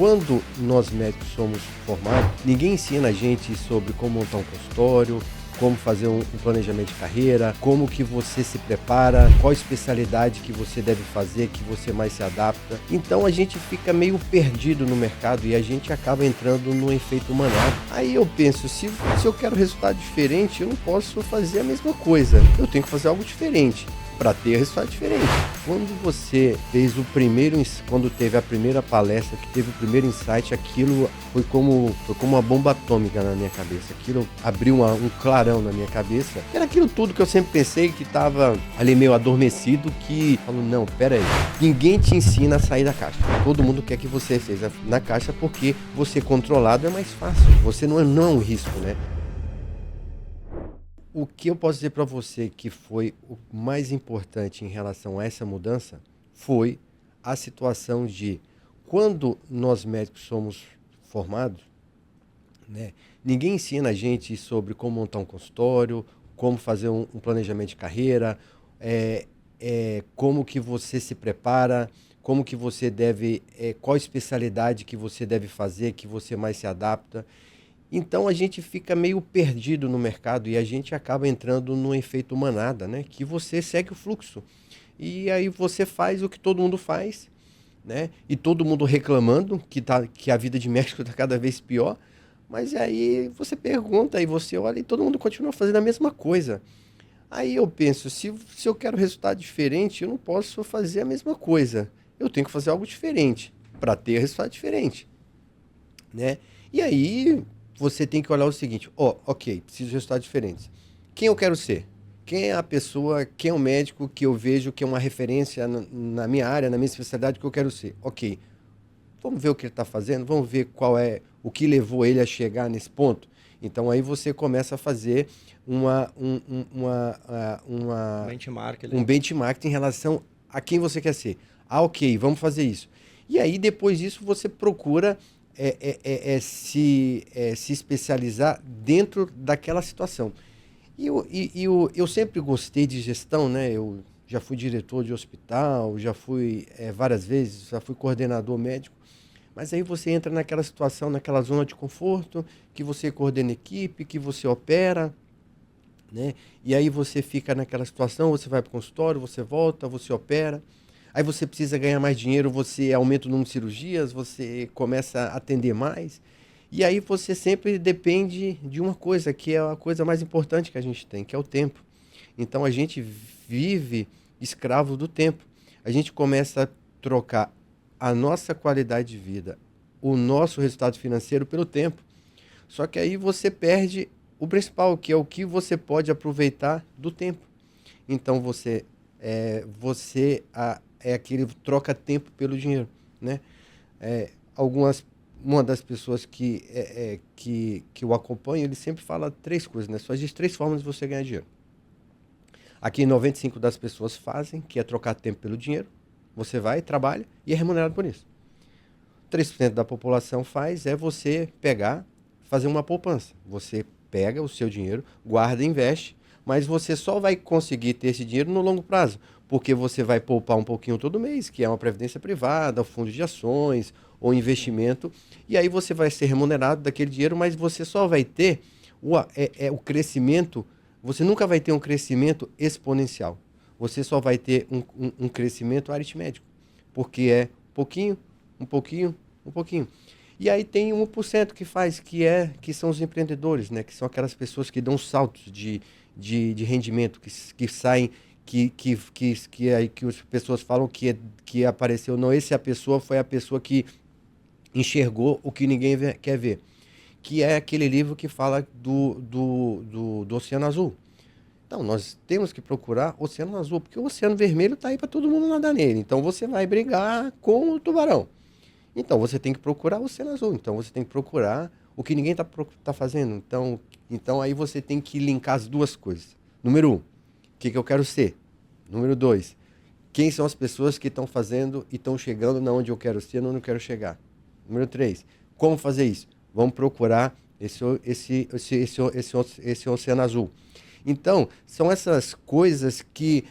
Quando nós médicos somos formados, ninguém ensina a gente sobre como montar um consultório, como fazer um planejamento de carreira, como que você se prepara, qual especialidade que você deve fazer, que você mais se adapta. Então a gente fica meio perdido no mercado e a gente acaba entrando no efeito manada. Aí eu penso, se eu quero resultado diferente, eu não posso fazer a mesma coisa. Eu tenho que fazer algo diferente para ter resultado diferente. Quando você fez quando teve a primeira palestra, que teve o primeiro insight, aquilo foi como uma bomba atômica na minha cabeça. Aquilo abriu um clarão na minha cabeça. Era aquilo tudo que eu sempre pensei que estava ali meio adormecido, que falou, não, pera aí, ninguém te ensina a sair da caixa. Todo mundo quer que você seja na caixa porque você controlado é mais fácil. Você não é um risco, né? O que eu posso dizer para você que foi o mais importante em relação a essa mudança foi a situação de quando nós médicos somos formados, né, ninguém ensina a gente sobre como montar um consultório, como fazer um planejamento de carreira, como que você se prepara, como que você deve, qual especialidade que você deve fazer, que você mais se adapta. Então a gente fica meio perdido no mercado e a gente acaba entrando no efeito manada, né? Que você segue o fluxo. E aí você faz o que todo mundo faz, né? E todo mundo reclamando que a vida de médico está cada vez pior. Mas aí você pergunta e você olha e todo mundo continua fazendo a mesma coisa. Aí eu penso, se eu quero resultado diferente, eu não posso fazer a mesma coisa. Eu tenho que fazer algo diferente para ter resultado diferente, né? E aí você tem que olhar o seguinte, ok, preciso de resultados diferentes. Quem eu quero ser? Quem é a pessoa, quem é o médico que eu vejo que é uma referência na minha área, na minha especialidade que eu quero ser? Ok, vamos ver o que ele está fazendo, vamos ver qual é o que levou ele a chegar nesse ponto. Então aí você começa a fazer um benchmark em relação a quem você quer ser. Ah, ok, vamos fazer isso. E aí depois disso você procura se especializar dentro daquela situação. Eu sempre gostei de gestão, né? Eu já fui diretor de hospital, já fui várias vezes, já fui coordenador médico. Mas aí você entra naquela situação, naquela zona de conforto, que você coordena equipe, que você opera, né? E aí você fica naquela situação, você vai para o consultório, você volta, você opera. Aí você precisa ganhar mais dinheiro, você aumenta o número de cirurgias, você começa a atender mais. E aí você sempre depende de uma coisa, que é a coisa mais importante que a gente tem, que é o tempo. Então a gente vive escravo do tempo. A gente começa a trocar a nossa qualidade de vida, o nosso resultado financeiro pelo tempo. Só que aí você perde o principal, que é o que você pode aproveitar do tempo. Então é aquele troca tempo pelo dinheiro, né? Uma das pessoas que eu acompanho, ele sempre fala três coisas, né? Só existe três formas de você ganhar dinheiro. Aqui 95% das pessoas fazem, que é trocar tempo pelo dinheiro. Você vai, trabalha e é remunerado por isso. 3% da população você pegar, fazer uma poupança. Você pega o seu dinheiro, guarda e investe, mas você só vai conseguir ter esse dinheiro no longo prazo, porque você vai poupar um pouquinho todo mês, que é uma previdência privada, fundo de ações ou investimento, e aí você vai ser remunerado daquele dinheiro, mas você só vai ter o crescimento, você nunca vai ter um crescimento exponencial. Você só vai ter um crescimento aritmético, porque é pouquinho, um pouquinho, um pouquinho. E aí tem 1% que são os empreendedores, né? Que são aquelas pessoas que dão saltos de rendimento, que saem, que as pessoas falam que apareceu. Não, foi a pessoa que enxergou o que ninguém quer ver. Que é aquele livro que fala do Oceano Azul. Então, nós temos que procurar Oceano Azul, porque o Oceano Vermelho está aí para todo mundo nadar nele. Então, você vai brigar com o tubarão. Então, você tem que procurar o Oceano Azul. Então, você tem que procurar o que ninguém tá fazendo. Então, aí você tem que linkar as duas coisas. Número 1, o que eu quero ser? Número 2, quem são as pessoas que estão fazendo e estão chegando na onde eu quero ser, onde eu quero chegar? Número 3, como fazer isso? Vamos procurar esse Oceano Azul. Então, são essas coisas que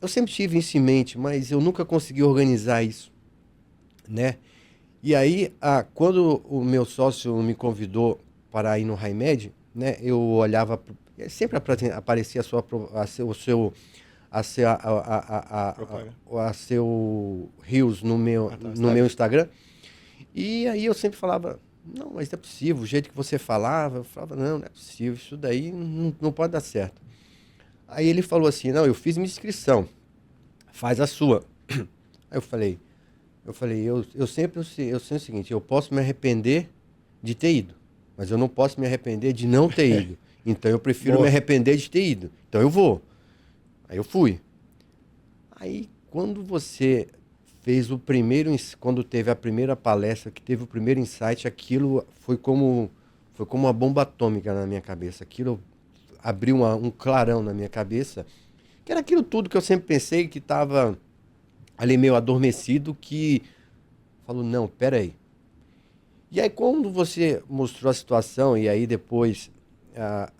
eu sempre tive isso em mente, mas eu nunca consegui organizar isso, né? E aí, quando o meu sócio me convidou para ir no Haimed, né, eu olhava, sempre aparecia o seu, Propaga. a seu Reels no meu, Ah, tá, no meu Instagram. Instagram, e aí eu sempre falava, não, mas não é possível, o jeito que você falava, eu falava, não, não é possível, isso daí não pode dar certo. Aí ele falou assim, não, eu fiz minha inscrição, faz a sua. Aí eu sei o seguinte, eu posso me arrepender de ter ido, mas eu não posso me arrepender de não ter ido. Então eu prefiro me Boa. arrepender de ter ido. Então eu vou. Aí eu fui. Aí quando você fez o primeiro, quando teve a primeira palestra, que teve o primeiro insight, aquilo foi como uma bomba atômica na minha cabeça. Aquilo abriu um clarão na minha cabeça, que era aquilo tudo que eu sempre pensei que estava ali meio adormecido, que falou, não, peraí. E aí quando você mostrou a situação, e aí depois,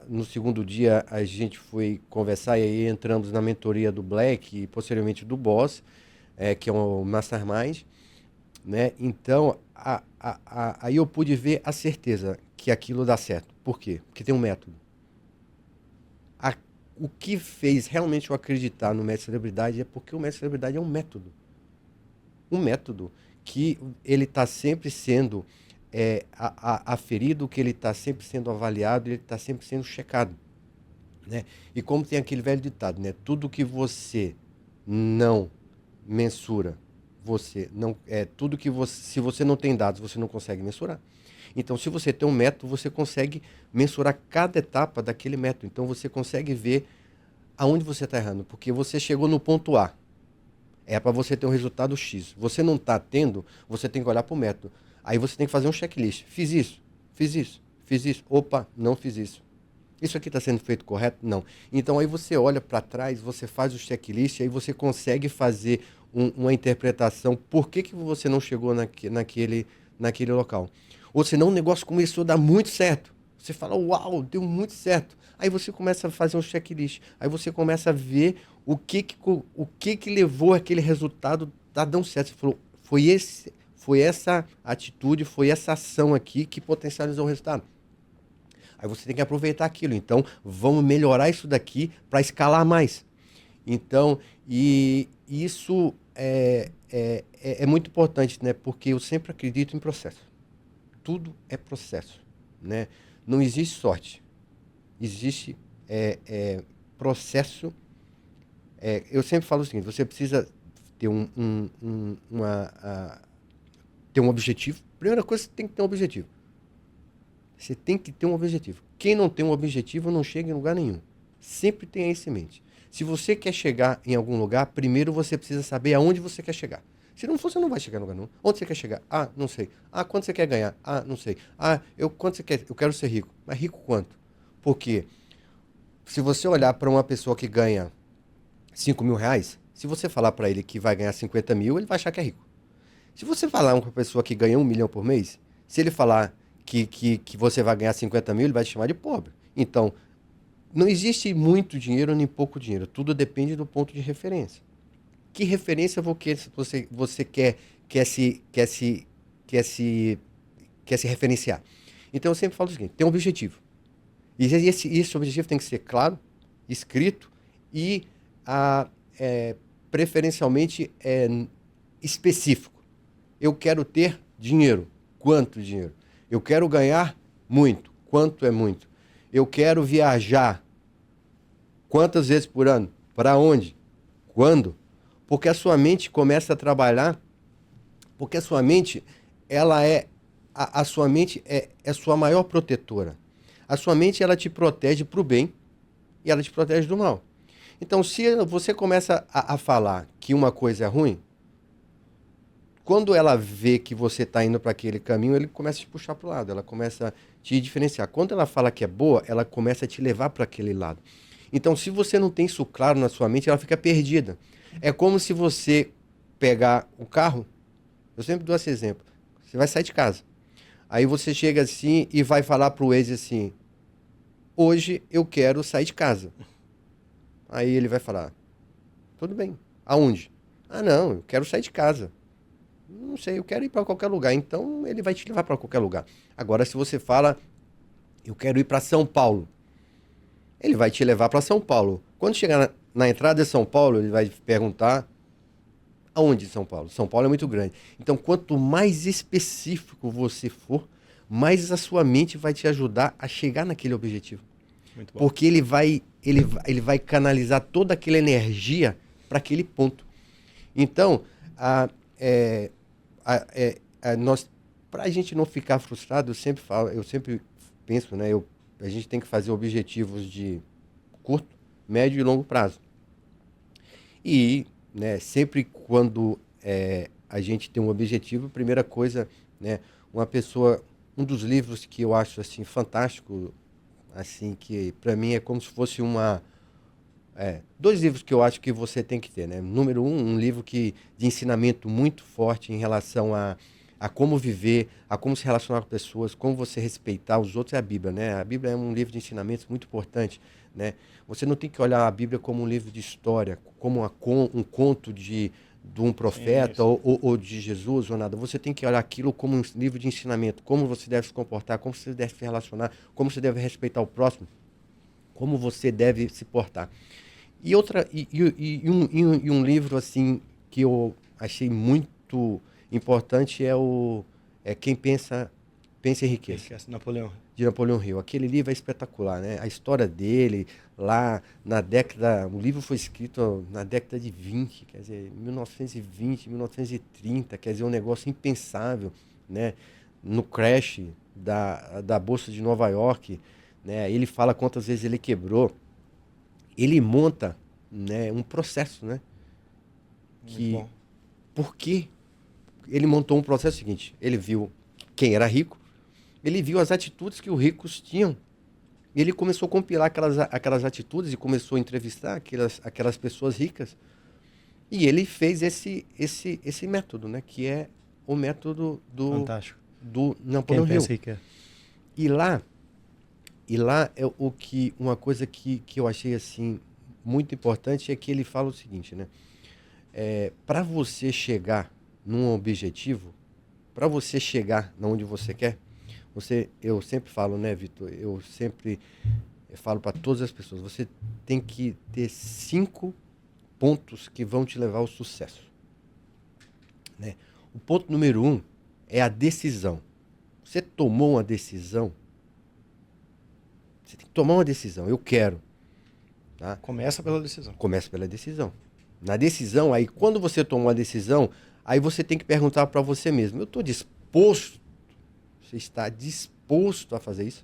no segundo dia, a gente foi conversar, e aí entramos na mentoria do Black e posteriormente do Boss, que é o Mastermind, né? Então, aí eu pude ver a certeza que aquilo dá certo. Por quê? Porque tem um método. A- o que fez realmente eu acreditar no Mestre Celebridade é porque o Mestre Celebridade é um método. Um método que ele está sempre sendo aferido, que ele está sempre sendo avaliado, ele está sempre sendo checado, né? E como tem aquele velho ditado, né? Tudo que você não mensura, tudo que você, se você não tem dados, você não consegue mensurar. Então, se você tem um método, você consegue mensurar cada etapa daquele método. Então, você consegue ver aonde você está errando, porque você chegou no ponto A. É para você ter um resultado X. Você não está tendo, você tem que olhar para o método. Aí você tem que fazer um checklist. Fiz isso, fiz isso, fiz isso. Opa, não fiz isso. Isso aqui está sendo feito correto? Não. Então aí você olha para trás, você faz o checklist, aí você consegue fazer uma interpretação por que você não chegou naquele local. Ou senão o negócio começou a dar muito certo. Você fala, uau, deu muito certo. Aí você começa a fazer um checklist. Aí você começa a ver o que levou aquele resultado a dar certo. Você falou, foi essa atitude, foi essa ação aqui que potencializou o resultado. Aí você tem que aproveitar aquilo. Então, vamos melhorar isso daqui para escalar mais. Então, e isso é muito importante, né? Porque eu sempre acredito em processo. Tudo é processo, né? Não existe sorte. Existe processo. Eu sempre falo o seguinte: você precisa ter ter um objetivo. Primeira coisa, você tem que ter um objetivo. Você tem que ter um objetivo. Quem não tem um objetivo não chega em lugar nenhum. Sempre tenha isso em mente. Se você quer chegar em algum lugar, primeiro você precisa saber aonde você quer chegar. Se não for, você não vai chegar em lugar nenhum. Onde você quer chegar? Ah, não sei. Ah, quanto você quer ganhar? Ah, não sei. Ah, quanto você quer? Eu quero ser rico. Mas rico quanto? Porque se você olhar para uma pessoa que ganha 5 mil reais, se você falar para ele que vai ganhar 50 mil, ele vai achar que é rico. Se você falar com uma pessoa que ganha 1 milhão por mês, se ele falar que você vai ganhar 50 mil, ele vai te chamar de pobre. Então, não existe muito dinheiro nem pouco dinheiro. Tudo depende do ponto de referência. Que referência você quer se referenciar? Então, eu sempre falo o seguinte: tem um objetivo. E esse objetivo tem que ser claro, escrito e ah, é, preferencialmente específico. Eu quero ter dinheiro. Quanto dinheiro? Eu quero ganhar muito. Quanto é muito? Eu quero viajar. Quantas vezes por ano? Para onde? Quando? Porque a sua mente começa a trabalhar, porque a sua mente, ela a sua mente é sua maior protetora. A sua mente, ela te protege para o bem e ela te protege do mal. Então, se você começa a falar que uma coisa é ruim, quando ela vê que você está indo para aquele caminho, ele começa a te puxar para o lado, ela começa a te diferenciar. Quando ela fala que é boa, ela começa a te levar para aquele lado. Então, se você não tem isso claro na sua mente, ela fica perdida. É como se você pegar o carro, eu sempre dou esse exemplo. Você vai sair de casa. Aí você chega assim e vai falar pro Waze assim: hoje eu quero sair de casa. Aí ele vai falar: tudo bem. Aonde? Ah, não, eu quero sair de casa. Não sei, eu quero ir para qualquer lugar. Então, ele vai te levar para qualquer lugar. Agora, se você fala, eu quero ir para São Paulo, ele vai te levar para São Paulo. Quando chegar na entrada de São Paulo, ele vai perguntar aonde em São Paulo. São Paulo é muito grande. Então, quanto mais específico você for, mais a sua mente vai te ajudar a chegar naquele objetivo. Muito bom. Porque ele vai canalizar toda aquela energia para aquele ponto. Então, nós, para a gente não ficar frustrado, eu sempre falo, eu sempre penso, né? A gente tem que fazer objetivos de curto, médio e longo prazo. E, né, sempre quando a gente tem um objetivo, primeira coisa, né, um dos livros que eu acho assim fantástico, assim que para mim é como se fosse dois livros que eu acho que você tem que ter, né? Número um livro de ensinamento muito forte em relação a como viver, a como se relacionar com pessoas, como você respeitar os outros, é a Bíblia, né? A Bíblia é um livro de ensinamentos muito importante, né? Você não tem que olhar a Bíblia como um livro de história, como um conto de um profeta Sim. ou de Jesus ou nada. Você tem que olhar aquilo como um livro de ensinamento, como você deve se comportar, como você deve se relacionar, como você deve respeitar o próximo, como você deve se portar. E um livro assim que eu achei muito importante é Quem Pensa em Riqueza, Napoleão. de Napoleão Hill. Aquele livro é espetacular, né? A história dele lá na década, o livro foi escrito na década de 20, quer dizer, 1920, 1930, quer dizer, um negócio impensável, né? No crash da Bolsa de Nova York, né? Ele fala quantas vezes ele quebrou. Ele monta, né, um processo, né? Muito Que bom. por que ele montou um processo seguinte? Ele viu quem era rico, ele viu as atitudes que os ricos tinham. E ele começou a compilar aquelas atitudes e começou a entrevistar aquelas pessoas ricas. E ele fez esse método, né? Que é o método Fantástico. do Quem Napoleão pensa Hill. riqueza. E lá, e lá é uma coisa que eu achei assim muito importante é que ele fala o seguinte, né? Para você chegar num objetivo, para você chegar onde você quer, eu sempre falo, né, Vitor? Eu falo para todas as pessoas, você tem que ter 5 pontos que vão te levar ao sucesso, né? O ponto número 1 é a decisão. Você tomou uma decisão, você tem que tomar uma decisão. Eu quero, tá? Começa pela decisão. Começa pela decisão. Na decisão, aí quando você tomou a decisão, aí você tem que perguntar para você mesmo: eu estou disposto? Você está disposto a fazer isso?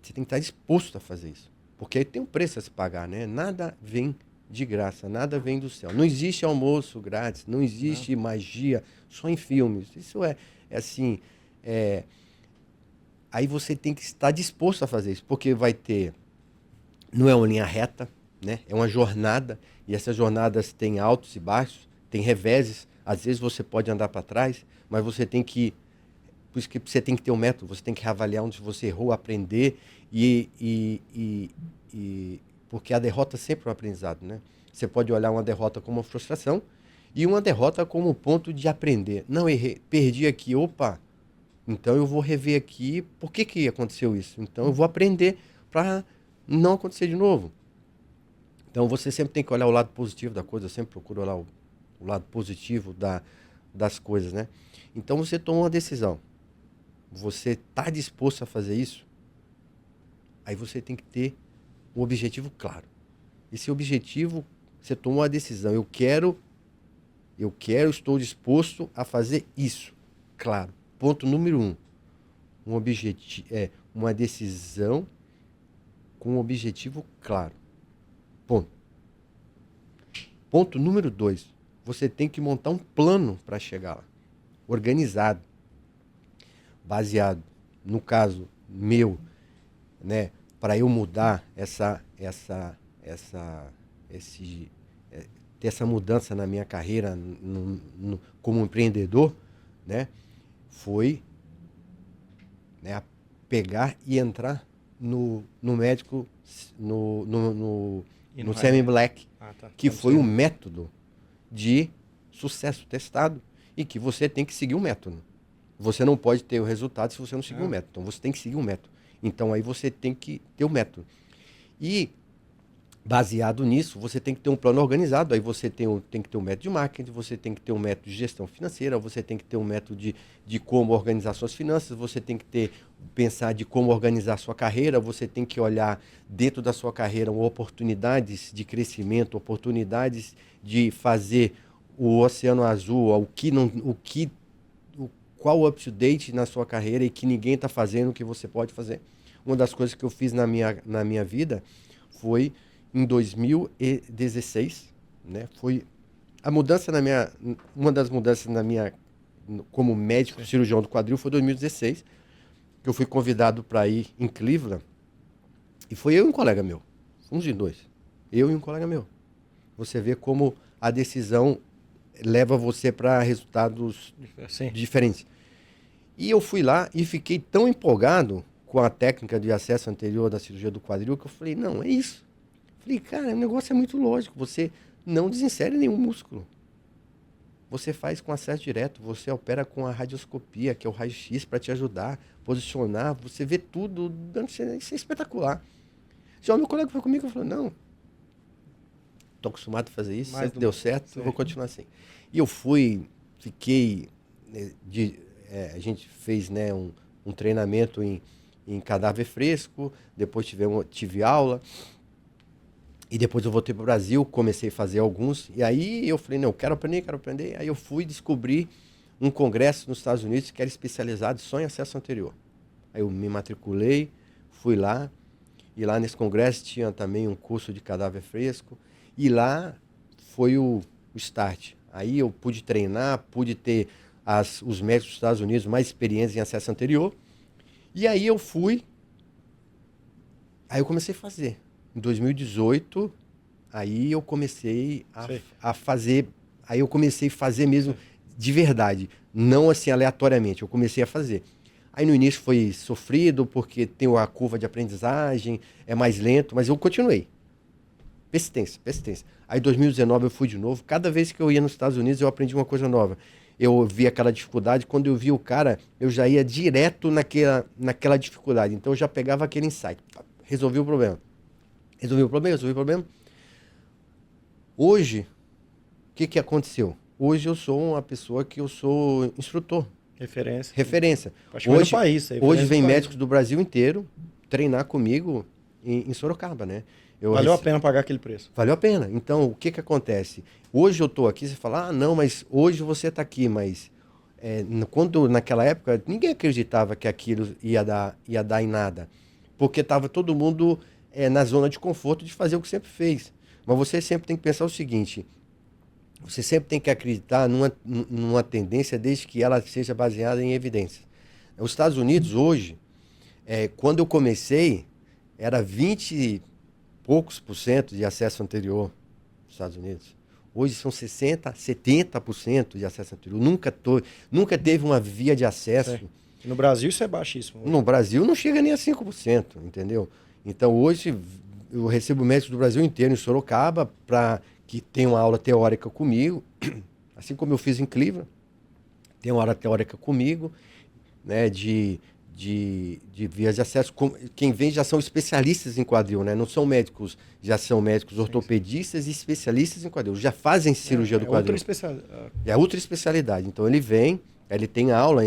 Você tem que estar disposto a fazer isso. Porque aí tem um preço a se pagar, né? Nada vem de graça, nada vem do céu. Não existe almoço grátis, não existe magia, só em filmes. Isso é assim. Aí você tem que estar disposto a fazer isso, porque vai ter. Não é uma linha reta, né? É uma jornada, e essas jornadas têm altos e baixos, tem reveses. Às vezes você pode andar para trás, mas você tem que. Por isso que você tem que ter um método, você tem que reavaliar onde você errou, aprender, porque a derrota sempre é um aprendizado, né? Você pode olhar uma derrota como uma frustração e uma derrota como um ponto de aprender. Não, errei, perdi aqui, opa, então eu vou rever aqui por que aconteceu isso. Então eu vou aprender para não acontecer de novo. Então você sempre tem que olhar o lado positivo da coisa, eu sempre procuro olhar o lado positivo das coisas, né? Então você toma uma decisão. Você está disposto a fazer isso? Aí você tem que ter um objetivo claro. Esse objetivo, você tomou a decisão. Eu quero, estou disposto a fazer isso. Claro. Ponto número 1. Uma decisão com um objetivo claro. Ponto. Ponto número 2. Você tem que montar um plano para chegar lá. Organizado. Baseado, no caso meu, né, para eu mudar ter essa mudança na minha carreira como empreendedor, né, foi, né, pegar e entrar no médico, no Semi Black, que foi um método de sucesso testado e que você tem que seguir um método. Você não pode ter o resultado se você não seguir um método. Então, você tem que seguir um método. Então, aí você tem que ter o método. E, baseado nisso, você tem que ter um plano organizado. Aí você tem que ter um método de marketing, você tem que ter um método de gestão financeira, você tem que ter um método de como organizar suas finanças, você tem que pensar de como organizar sua carreira, você tem que olhar dentro da sua carreira oportunidades de crescimento, oportunidades de fazer o oceano azul, qual o up-to-date na sua carreira e que ninguém está fazendo o que você pode fazer. Uma das coisas que eu fiz na minha vida foi em 2016, né? Foi uma das mudanças como médico cirurgião do quadril foi 2016, que eu fui convidado para ir em Cleveland, e foi eu e um colega meu, uns de dois, eu e um colega meu. Você vê como a decisão leva você para resultados diferentes. E eu fui lá e fiquei tão empolgado com a técnica de acesso anterior da cirurgia do quadril que eu falei, não, é isso. Falei, cara, o negócio é muito lógico, você não desinsere nenhum músculo. Você faz com acesso direto, você opera com a radioscopia, que é o raio-x para te ajudar, posicionar, você vê tudo, isso é espetacular. Já o meu colega foi comigo e falou, não, estou acostumado a fazer isso, sempre deu certo, eu vou continuar assim. E eu fiquei, a gente fez, né, um treinamento em cadáver fresco, depois tive aula, e depois eu voltei para o Brasil, comecei a fazer alguns, e aí eu falei, não, quero aprender, aí eu fui descobrir um congresso nos Estados Unidos que era especializado só em acesso anterior. Aí eu me matriculei, fui lá, e lá nesse congresso tinha também um curso de cadáver fresco, e lá foi o start. Aí eu pude treinar, pude ter os médicos dos Estados Unidos mais experientes em acesso anterior. E aí eu comecei a fazer. Em 2018, aí eu comecei a fazer, aí eu comecei a fazer mesmo de verdade, não assim aleatoriamente, eu comecei a fazer. Aí no início foi sofrido, porque tem a curva de aprendizagem, é mais lento, mas eu continuei. Persistência. Aí em 2019 eu fui de novo. Cada vez que eu ia nos Estados Unidos eu aprendi uma coisa nova. Eu vi aquela dificuldade, quando eu vi o cara, eu já ia direto naquela dificuldade. Então eu já pegava aquele insight. Resolvi o problema. Hoje, o que aconteceu? Hoje eu sou uma pessoa que eu sou instrutor. Referência. Hoje vem médicos do Brasil inteiro treinar comigo em Sorocaba, né? Valeu a pena pagar aquele preço. Valeu a pena. Então, o que acontece? Hoje eu estou aqui, você fala, não, mas hoje você está aqui, mas quando naquela época ninguém acreditava que aquilo ia dar em nada, porque estava todo mundo na zona de conforto de fazer o que sempre fez. Mas você sempre tem que pensar o seguinte, você sempre tem que acreditar numa tendência desde que ela seja baseada em evidências. Os Estados Unidos hoje, quando eu comecei, era 20 e poucos % de acesso anterior nos Estados Unidos. Hoje são 60%, 70% de acesso anterior. Nunca teve uma via de acesso. No Brasil isso é baixíssimo. No Brasil não chega nem a 5%, entendeu? Então hoje eu recebo médicos do Brasil inteiro em Sorocaba para que tem uma aula teórica comigo, assim como eu fiz em Cleveland. Tem uma aula teórica comigo, né, de vias de acesso. Quem vem já são especialistas em quadril, né? Não são médicos, já são médicos ortopedistas e especialistas em quadril. Já fazem cirurgia do quadril. É outra especialidade. Então ele vem, ele tem aula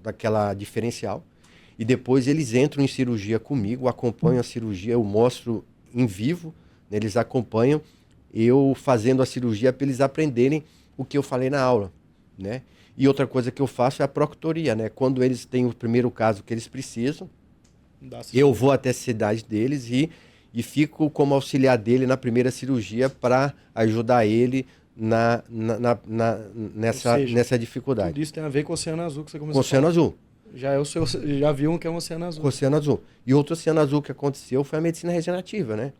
daquela diferencial e depois eles entram em cirurgia comigo, acompanham a cirurgia, eu mostro em vivo, né? Eles acompanham eu fazendo a cirurgia para eles aprenderem o que eu falei na aula, né? E outra coisa que eu faço é a proctoria, né? Quando eles têm o primeiro caso que eles precisam, eu vou até a cidade deles e fico como auxiliar dele na primeira cirurgia para ajudar ele nessa dificuldade. Tudo isso tem a ver com o Oceano Azul que você começou com o Oceano Azul. Já viu um que é um Oceano Azul. Com o Oceano Azul. E outro Oceano Azul que aconteceu foi a medicina regenerativa, né?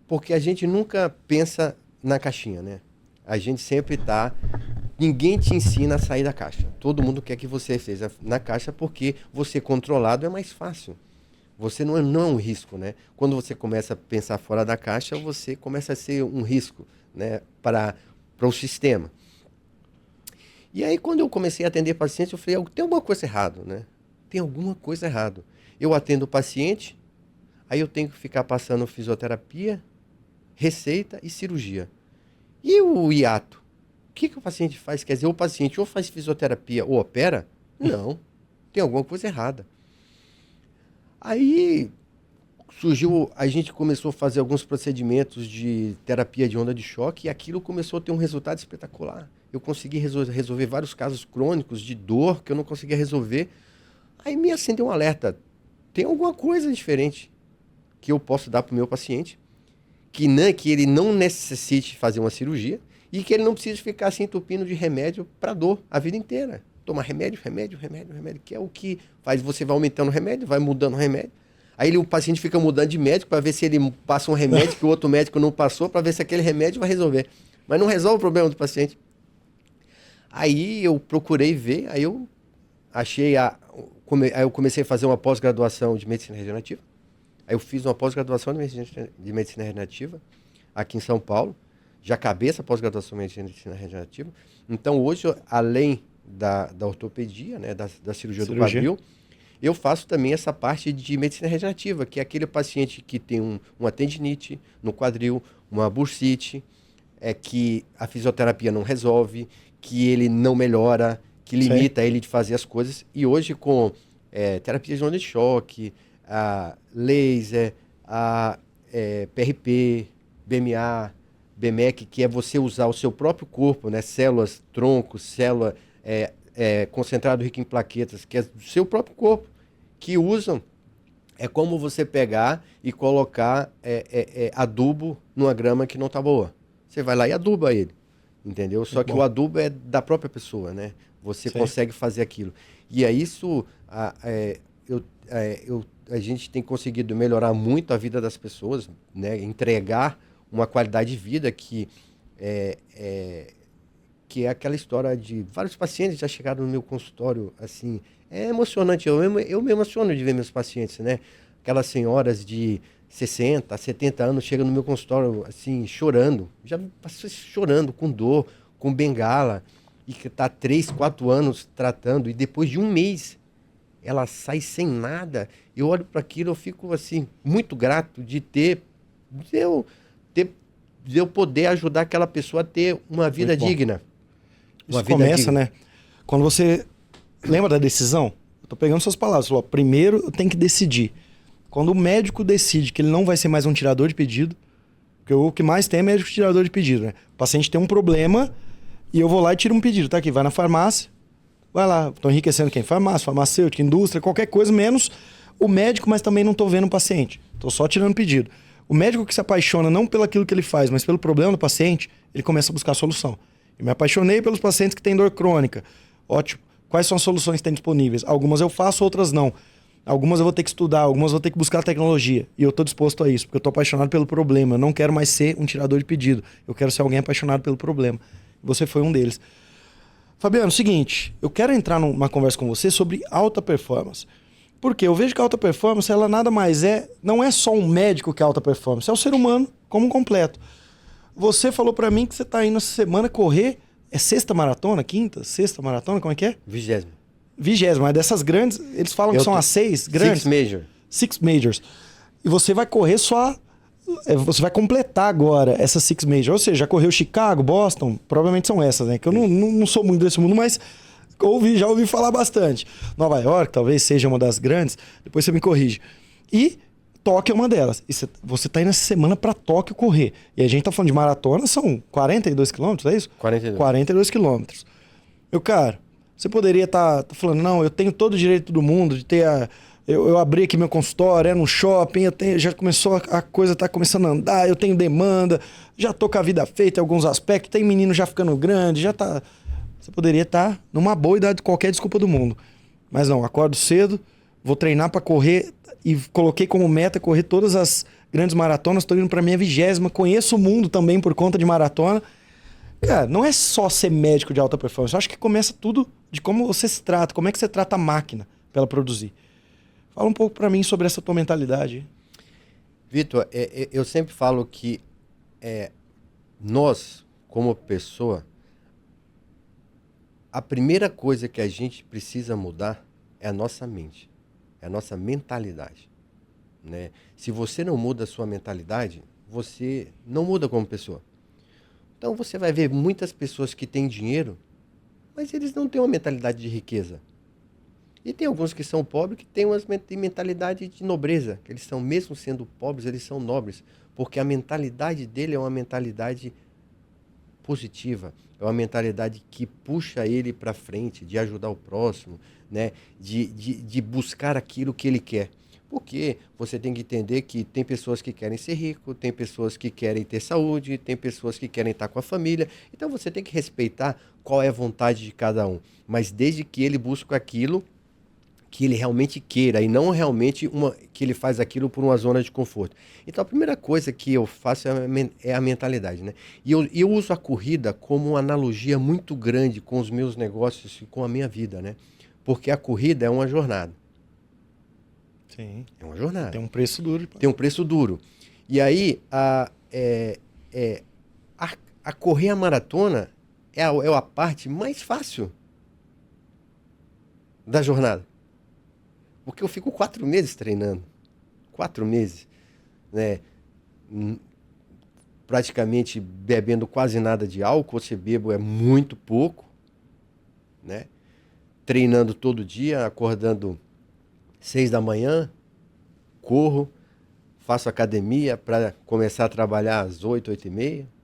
Porque a gente nunca pensa na caixinha, né? A gente sempre ninguém te ensina a sair da caixa. Todo mundo quer que você seja na caixa porque você controlado é mais fácil. Você não é um risco, né? Quando você começa a pensar fora da caixa, você começa a ser um risco, né? Para o sistema. E aí, quando eu comecei a atender pacientes, eu falei, tem alguma coisa errada, né? Tem alguma coisa errada. Eu atendo o paciente, aí eu tenho que ficar passando fisioterapia, receita e cirurgia. E o hiato? O que o paciente faz? Quer dizer, o paciente ou faz fisioterapia ou opera? Não. Tem alguma coisa errada. Aí surgiu, a gente começou a fazer alguns procedimentos de terapia de onda de choque e aquilo começou a ter um resultado espetacular. Eu consegui resolver vários casos crônicos de dor que eu não conseguia resolver. Aí me acendeu um alerta. Tem alguma coisa diferente que eu posso dar para o meu paciente, que ele não necessite fazer uma cirurgia e que ele não precise ficar se entupindo de remédio para dor a vida inteira. Tomar remédio, que é o que faz. Você vai aumentando o remédio, vai mudando o remédio. Aí o paciente fica mudando de médico para ver se ele passa um remédio que o outro médico não passou, para ver se aquele remédio vai resolver. Mas não resolve o problema do paciente. Aí eu procurei ver, aí eu achei aí eu comecei a fazer uma pós-graduação de medicina regenerativa. Aí eu fiz uma pós-graduação de medicina regenerativa aqui em São Paulo. Já acabei essa pós-graduação de medicina regenerativa. Então hoje, além da ortopedia, né, da cirurgia do quadril, eu faço também essa parte de medicina regenerativa, que é aquele paciente que tem uma tendinite no quadril, uma bursite, que a fisioterapia não resolve, que ele não melhora, que limita ele de fazer as coisas. E hoje com terapias de onda de choque, laser, PRP, BMA, BMEC, que é você usar o seu próprio corpo, né, células, troncos, célula concentrado rico em plaquetas, que é do seu próprio corpo, que usam. É como você pegar e colocar adubo numa grama que não está boa. Você vai lá e aduba ele, entendeu? Só que o adubo é da própria pessoa, né? Você consegue fazer aquilo. E é isso, a gente tem conseguido melhorar muito a vida das pessoas, né? Entregar uma qualidade de vida que é aquela história de vários pacientes já chegaram no meu consultório, assim, é emocionante, eu me emociono de ver meus pacientes, né? Aquelas senhoras de 60, 70 anos chegam no meu consultório, assim, chorando, já passou chorando, com dor, com bengala, e que está 3, 4 anos tratando, e depois de um mês ela sai sem nada. Eu olho para aquilo, eu fico, assim, muito grato de eu poder ajudar aquela pessoa a ter uma vida digna. Isso começa, né? Quando você lembra da decisão, eu tô pegando suas palavras, falou, primeiro eu tenho que decidir. Quando o médico decide que ele não vai ser mais um tirador de pedido, porque o que mais tem é médico tirador de pedido, né? O paciente tem um problema e eu vou lá e tiro um pedido, tá aqui, vai na farmácia, vai lá, tô enriquecendo quem? Farmácia, farmacêutica, indústria, qualquer coisa, menos o médico, mas também não tô vendo o paciente, tô só tirando pedido. O médico que se apaixona não pelo aquilo que ele faz, mas pelo problema do paciente, ele começa a buscar a solução. Eu me apaixonei pelos pacientes que têm dor crônica. Ótimo. Quais são as soluções que têm disponíveis? Algumas eu faço, outras não. Algumas eu vou ter que estudar, algumas eu vou ter que buscar tecnologia. E eu estou disposto a isso, porque eu estou apaixonado pelo problema. Eu não quero mais ser um tirador de pedido. Eu quero ser alguém apaixonado pelo problema. Você foi um deles. Fabiano, seguinte, eu quero entrar numa conversa com você sobre alta performance. Porque eu vejo que a alta performance, ela nada mais não é só um médico que é alta performance, é o ser humano como um completo. Você falou pra mim que você tá indo essa semana correr, é sexta maratona, quinta, sexta maratona, como é que é? 20ª, mas dessas grandes, eles falam que são as 6 grandes. Six Majors. E você vai correr você vai completar agora essas 6 Majors, ou seja, já correu Chicago, Boston, provavelmente são essas, né? Que eu não sou muito desse mundo, mas já ouvi falar bastante. Nova York talvez seja uma das grandes, depois você me corrige. E Tóquio é uma delas. E você tá indo essa semana para Tóquio correr. E a gente tá falando de maratona, são 42 quilômetros, é isso? 42 quilômetros. Meu caro, você poderia estar falando, não, eu tenho todo o direito do mundo de ter eu abri aqui meu consultório, no shopping, já começou a coisa tá começando a andar, eu tenho demanda, já tô com a vida feita em alguns aspectos, tem menino já ficando grande, já tá... Você poderia estar numa boa e dar qualquer desculpa do mundo. Mas não, acordo cedo, vou treinar para correr e coloquei como meta correr todas as grandes maratonas. Estou indo para minha 20ª, conheço o mundo também por conta de maratona. Cara, não é só ser médico de alta performance. Eu acho que começa tudo de como você se trata, como é que você trata a máquina para ela produzir. Fala um pouco para mim sobre essa tua mentalidade. Vitor, eu sempre falo que nós, como pessoa, a primeira coisa que a gente precisa mudar é a nossa mente, é a nossa mentalidade, né? Se você não muda a sua mentalidade, você não muda como pessoa. Então você vai ver muitas pessoas que têm dinheiro, mas eles não têm uma mentalidade de riqueza. E tem alguns que são pobres que têm uma mentalidade de nobreza, que eles são, mesmo sendo pobres, eles são nobres, porque a mentalidade dele é uma mentalidade positiva, é uma mentalidade que puxa ele para frente, de ajudar o próximo, né? de buscar aquilo que ele quer. Porque você tem que entender que tem pessoas que querem ser rico, tem pessoas que querem ter saúde, tem pessoas que querem estar com a família. Então você tem que respeitar qual é a vontade de cada um. Mas desde que ele busque aquilo que ele realmente queira e não realmente que ele faz aquilo por uma zona de conforto. Então a primeira coisa que eu faço é a mentalidade, né? E eu uso a corrida como uma analogia muito grande com os meus negócios e com a minha vida, né? Porque a corrida é uma jornada. Sim. É uma jornada. Tem um preço duro. Tem um preço duro. E aí, a correr a maratona é a parte mais fácil da jornada. Porque eu fico 4 meses treinando. 4 meses. Né? Praticamente bebendo quase nada de álcool. Se bebo é muito pouco. Né? Treinando todo dia, acordando 6 da manhã. Corro. Faço academia para começar a trabalhar às 8, 8 e meia.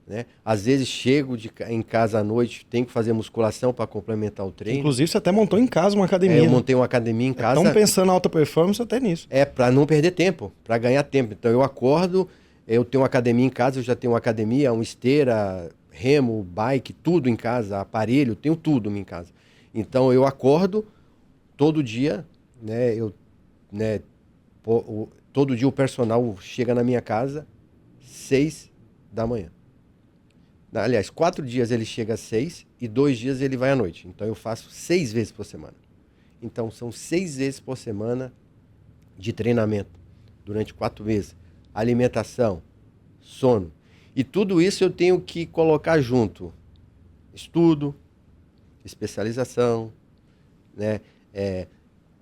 Né? Às vezes chego em casa à noite, tenho que fazer musculação para complementar o treino. Inclusive, você até montou em casa uma academia. Eu montei uma academia em casa. Estão pensando em alta performance até nisso. Para não perder tempo, para ganhar tempo. Então eu acordo, eu tenho uma academia em casa, eu já tenho uma academia, uma esteira, remo, bike, tudo em casa, aparelho, tenho tudo em casa. Então eu acordo todo dia, né? Todo dia o personal chega na minha casa 6 da manhã. Aliás, 4 dias ele chega às 6 e 2 dias ele vai à noite. Então eu faço 6 vezes por semana. Então são 6 vezes por semana de treinamento durante 4 meses. Alimentação, sono. E tudo isso eu tenho que colocar junto. Estudo, especialização, né?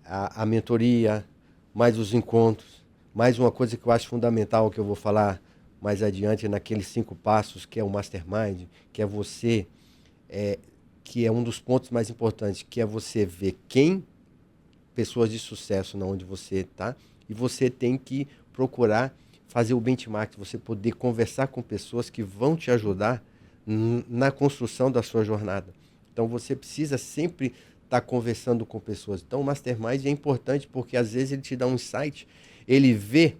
A mentoria, mais os encontros. Mais uma coisa que eu acho fundamental que eu vou falar mais adiante naqueles 5 passos, que é o Mastermind, que é você, que é um dos pontos mais importantes, que é você ver pessoas de sucesso na onde você está, e você tem que procurar fazer o benchmark, você poder conversar com pessoas que vão te ajudar na construção da sua jornada. Então você precisa sempre estar conversando com pessoas. Então o Mastermind é importante porque às vezes ele te dá um insight, ele vê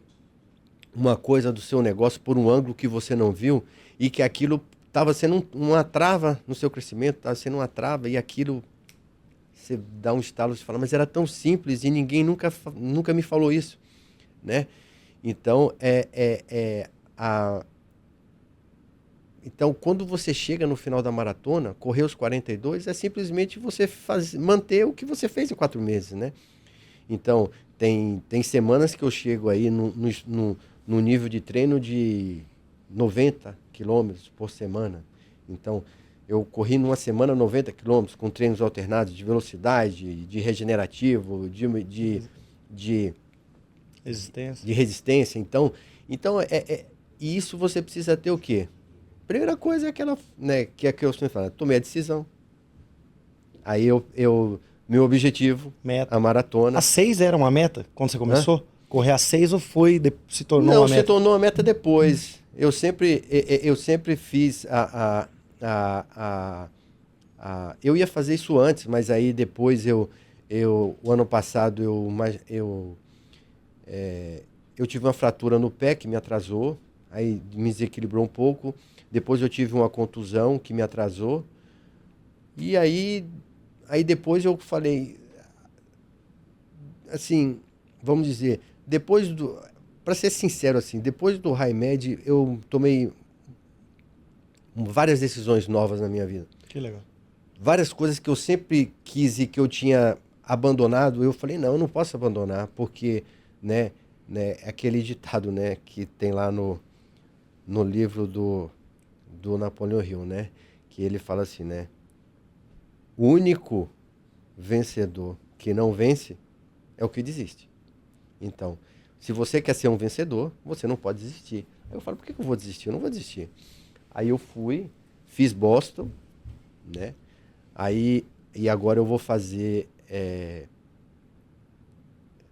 uma coisa do seu negócio por um ângulo que você não viu e que aquilo estava sendo uma trava no seu crescimento, estava sendo uma trava e aquilo você dá um estalo e fala, mas era tão simples e ninguém nunca me falou isso, né? Então, então, quando você chega no final da maratona, correr os 42, é simplesmente você manter o que você fez em 4 meses, né? Então, tem semanas que eu chego aí no nível de treino de 90 quilômetros por semana. Então, eu corri numa semana 90 quilômetros com treinos alternados de velocidade, de regenerativo, de resistência. Então e isso você precisa ter o quê? Primeira coisa é aquela, né, que é que eu sempre falo, tomei a decisão. Aí meu objetivo, a maratona. A 6 era uma meta quando você começou? Correr a 6 ou se tornou uma meta? Não, se tornou uma meta depois. Eu sempre fiz eu ia fazer isso antes, mas aí depois o ano passado eu tive uma fratura no pé que me atrasou, aí me desequilibrou um pouco. Depois eu tive uma contusão que me atrasou. E aí depois eu falei, assim, vamos dizer, para ser sincero assim, depois do High-Med eu tomei várias decisões novas na minha vida. Que legal. Várias coisas que eu sempre quis e que eu tinha abandonado, eu falei, não, eu não posso abandonar, porque, né, aquele ditado, né, que tem lá no livro do Napoleão Hill, né, que ele fala assim, né, o único vencedor que não vence é o que desiste. Então, se você quer ser um vencedor, você não pode desistir. Aí eu falo, por que eu vou desistir? Eu não vou desistir. Aí eu fui, fiz Boston, né? E agora eu vou fazer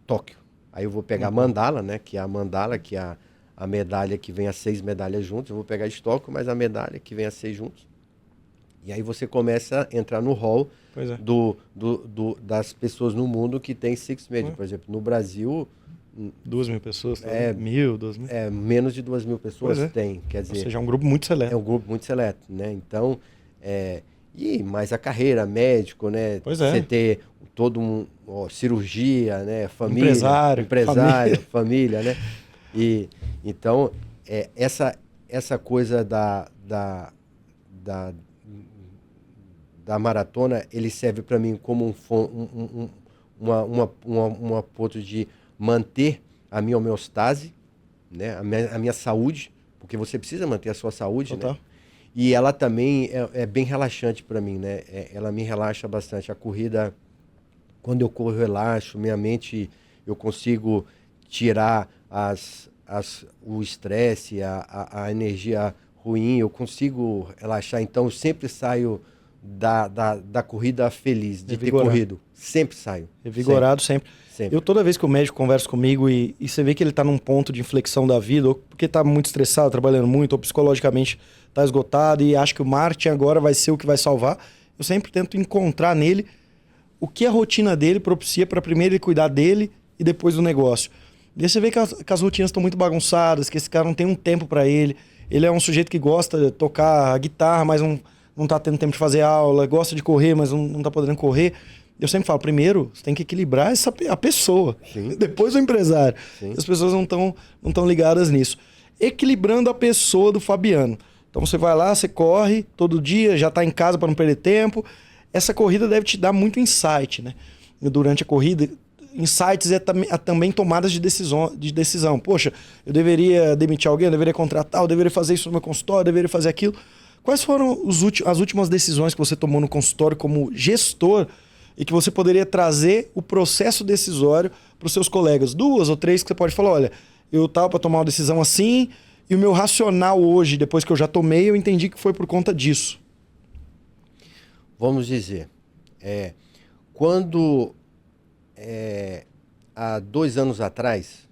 Tóquio. Aí eu vou pegar a mandala, né? Que é a mandala, que é a medalha que vem as 6 medalhas juntas. Eu vou pegar de Tóquio, mas a medalha que vem as 6 juntos. E aí você começa a entrar no hall das pessoas no mundo que tem Six Major. Por exemplo, no Brasil... 2.000 pessoas, 1.000, 2.000. Menos de 2.000 pessoas tem. Quer dizer, ou seja, é um grupo muito seleto. É um grupo muito seleto, né? Então, mais a carreira, médico, né? Você ter todo cirurgia, né? Família, empresário, família, né? E então, essa coisa da maratona, ele serve para mim como uma ponto de manter a minha homeostase, né? A minha saúde, porque você precisa manter a sua saúde, né? E ela também é bem relaxante para mim, né? Ela me relaxa bastante. A corrida, quando eu corro, eu relaxo, minha mente, eu consigo tirar o estresse, a energia ruim, eu consigo relaxar. Então, eu sempre saio da corrida feliz, de ter corrido. Sempre saio. Revigorado sempre. Eu, toda vez que o médico conversa comigo e você vê que ele está num ponto de inflexão da vida, ou porque está muito estressado, trabalhando muito, ou psicologicamente está esgotado e acha que o marketing agora vai ser o que vai salvar, eu sempre tento encontrar nele o que a rotina dele propicia para primeiro ele cuidar dele e depois do negócio. E aí você vê que as rotinas estão muito bagunçadas, que esse cara não tem um tempo para ele. Ele é um sujeito que gosta de tocar guitarra, mas não está tendo tempo de fazer aula, gosta de correr, mas não está podendo correr. Eu sempre falo, primeiro, você tem que equilibrar a pessoa, depois o empresário. As pessoas não estão ligadas nisso. Equilibrando a pessoa do Fabiano. Então você vai lá, você corre todo dia, já está em casa para não perder tempo. Essa corrida deve te dar muito insight, né? Durante a corrida, insights também tomadas de decisão. Poxa, eu deveria demitir alguém, eu deveria contratar, eu deveria fazer isso no meu consultório, eu deveria fazer aquilo. Quais foram as últimas decisões que você tomou no consultório como gestor e que você poderia trazer o processo decisório para os seus colegas? 2 ou 3 que você pode falar, olha, eu estava para tomar uma decisão assim e o meu racional hoje, depois que eu já tomei, eu entendi que foi por conta disso. Vamos dizer, quando há 2 anos atrás,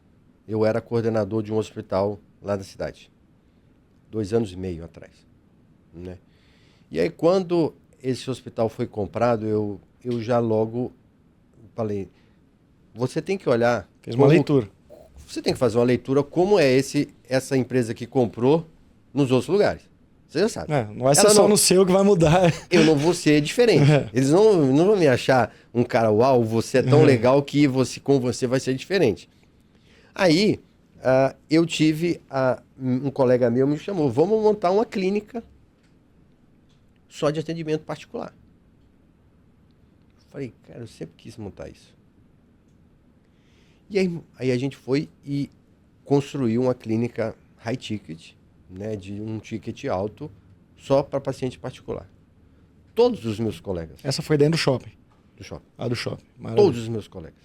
eu era coordenador de um hospital lá da cidade. 2 anos e meio atrás, né? E aí quando esse hospital foi comprado, eu já logo falei, você tem que olhar... Fez uma leitura. Você tem que fazer uma leitura como é essa empresa que comprou nos outros lugares. Você já sabe. Não vai ser só no seu que vai mudar. Eu não vou ser diferente. Eles não vão me achar um cara, uau, você é tão legal que com você vai ser diferente. Aí, eu tive... um colega meu me chamou, vamos montar uma clínica só de atendimento particular. Falei, cara, eu sempre quis montar isso. E aí a gente foi e construiu uma clínica high ticket, né, de um ticket alto, só para paciente particular. Todos os meus colegas. Essa foi dentro do shopping? Do shopping. Do shopping. Maravilha. Todos os meus colegas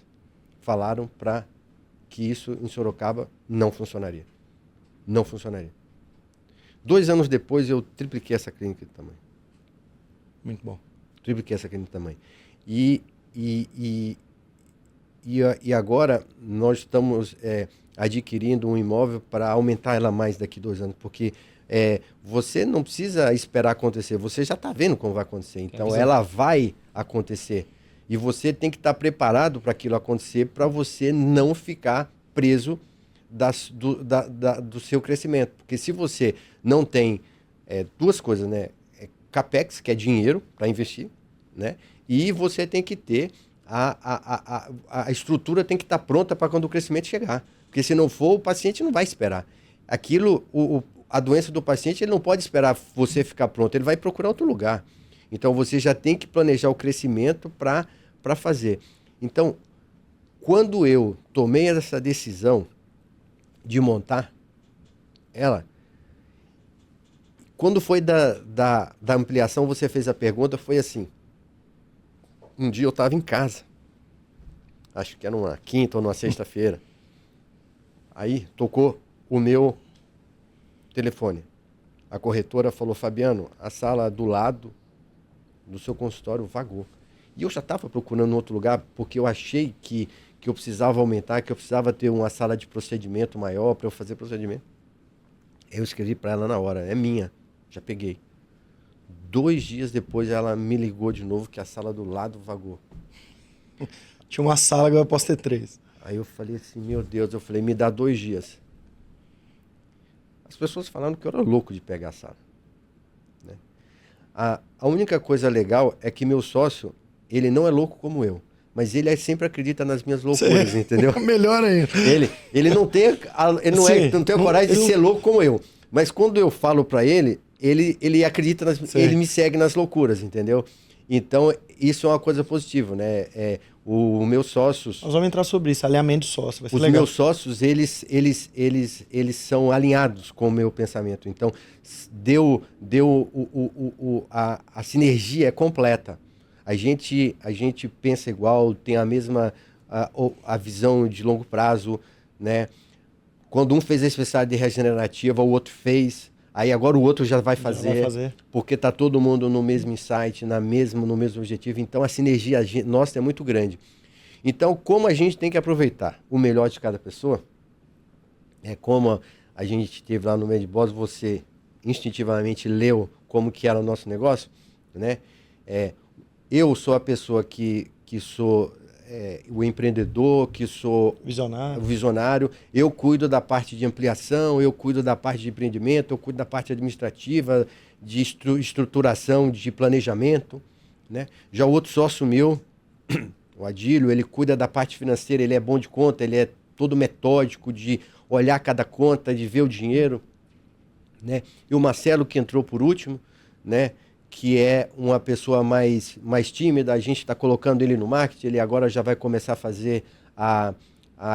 falaram para que isso em Sorocaba não funcionaria. Não funcionaria. 2 anos depois eu tripliquei essa clínica de tamanho. Muito bom. Tripliquei essa clínica de tamanho. E agora nós estamos adquirindo um imóvel para aumentar ela mais daqui 2 anos, porque você não precisa esperar acontecer, você já está vendo como vai acontecer, então ela vai acontecer. E você tem que estar preparado para aquilo acontecer, para você não ficar preso do seu crescimento. Porque se você não tem 2 coisas, né? Capex, que é dinheiro para investir, né? E você tem que ter a estrutura tem que estar pronta para quando o crescimento chegar. Porque se não for, o paciente não vai esperar. Aquilo, a doença do paciente, ele não pode esperar você ficar pronto, ele vai procurar outro lugar. Então você já tem que planejar o crescimento para fazer. Então, quando eu tomei essa decisão de montar ela, quando foi da ampliação, você fez a pergunta, foi assim. Um dia eu estava em casa, acho que era numa quinta ou numa sexta-feira. Aí tocou o meu telefone. A corretora falou, Fabiano, a sala do lado do seu consultório vagou. E eu já estava procurando outro lugar, porque eu achei que eu precisava aumentar, que eu precisava ter uma sala de procedimento maior para eu fazer procedimento. Eu escrevi para ela na hora, é minha, já peguei. 2 dias depois ela me ligou de novo que a sala do lado vagou. Tinha uma sala, agora eu posso ter 3. Aí eu falei assim, meu Deus, eu falei, me dá 2 dias. As pessoas falaram que eu era louco de pegar a sala. Né? A única coisa legal é que meu sócio, ele não é louco como eu. Mas ele sempre acredita nas minhas loucuras, Sim. entendeu? Melhor ainda. Ele não tem, não tem a coragem de ser louco como eu. Mas quando eu falo pra ele, ele acredita ele me segue nas loucuras, entendeu? Então, isso é uma coisa positiva, né? Os meus sócios... Nós vamos entrar sobre isso, alinhamento de sócio, vai ser Os legal. meus sócios, eles são alinhados com o meu pensamento. Então, a sinergia é completa. A gente pensa igual, tem a mesma a visão de longo prazo, né? Quando um fez a especialidade regenerativa, o outro fez. Aí agora o outro já vai fazer. Porque está todo mundo no mesmo insight, no mesmo objetivo. Então a sinergia nossa é muito grande. Então, como a gente tem que aproveitar o melhor de cada pessoa, como a gente teve lá no Medboss, você instintivamente leu como que era o nosso negócio, né? Eu sou a pessoa que sou o empreendedor, que sou o visionário. Eu cuido da parte de ampliação, eu cuido da parte de empreendimento, eu cuido da parte administrativa, de estruturação, de planejamento, né? Já o outro sócio meu, o Adílio, ele cuida da parte financeira, ele é bom de conta, ele é todo metódico de olhar cada conta, de ver o dinheiro, né? E o Marcelo, que entrou por último, né? Que é uma pessoa mais tímida, a gente está colocando ele no marketing, ele agora já vai começar a fazer a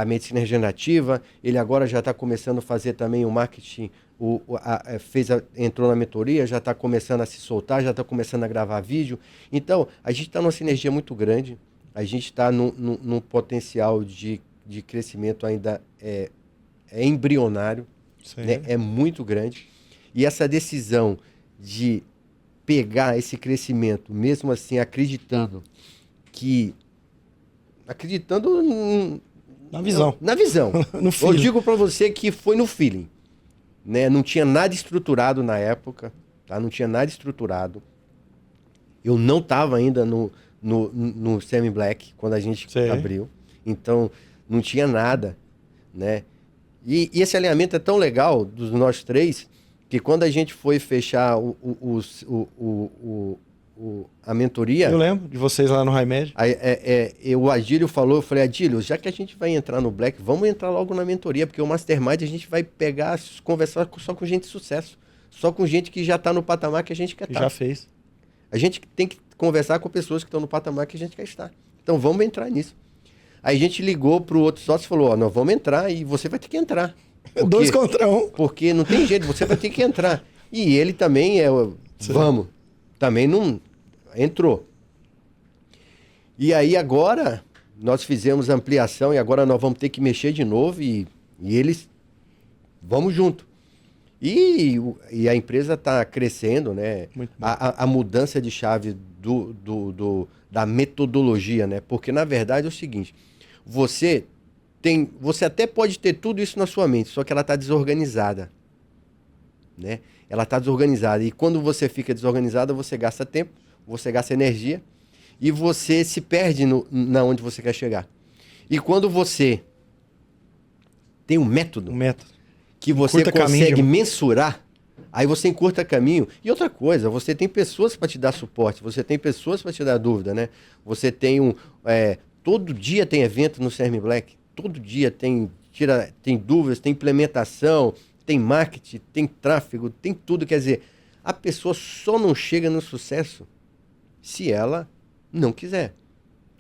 medicina regenerativa, ele agora já está começando a fazer também o marketing, entrou na mentoria, já está começando a se soltar, já está começando a gravar vídeo. Então, a gente está numa sinergia muito grande, a gente está num potencial de crescimento ainda embrionário, né? É muito grande. E essa decisão de pegar esse crescimento, mesmo assim acreditando na visão. Na visão. No eu digo para você que foi no feeling, né? Não tinha nada estruturado na época, tá? Não tinha nada estruturado. Eu não estava ainda no Semi-Black quando a gente abriu, então não tinha nada, né? E esse alinhamento é tão legal dos nós três, que quando a gente foi fechar a mentoria... Eu lembro de vocês lá no High-Med. O Adílio falou, eu falei, Adílio, já que a gente vai entrar no Black, vamos entrar logo na mentoria, porque o Mastermind a gente vai pegar, conversar só com gente de sucesso, só com gente que já está no patamar que a gente quer estar. Já fez. A gente tem que conversar com pessoas que estão no patamar que a gente quer estar. Então vamos entrar nisso. Aí a gente ligou para o outro sócio e falou, nós vamos entrar e você vai ter que entrar. 2 contra 1. Porque não tem jeito, você vai ter que entrar. E ele também vamos. Também não entrou. E aí agora nós fizemos ampliação e agora nós vamos ter que mexer de novo e eles vamos junto. E a empresa está crescendo, né? A mudança de chave da metodologia, né? Porque na verdade é o seguinte, você até pode ter tudo isso na sua mente, só que ela está desorganizada, né? Ela está desorganizada e quando você fica desorganizada, você gasta tempo, você gasta energia e você se perde na onde você quer chegar. E quando você tem um método que você consegue mensurar, aí você encurta caminho. E outra coisa, você tem pessoas para te dar suporte, você tem pessoas para te dar dúvida, né? Você tem todo dia tem evento no CERM Black, todo dia tem dúvidas, tem implementação, tem marketing, tem tráfego, tem tudo. Quer dizer, a pessoa só não chega no sucesso se ela não quiser.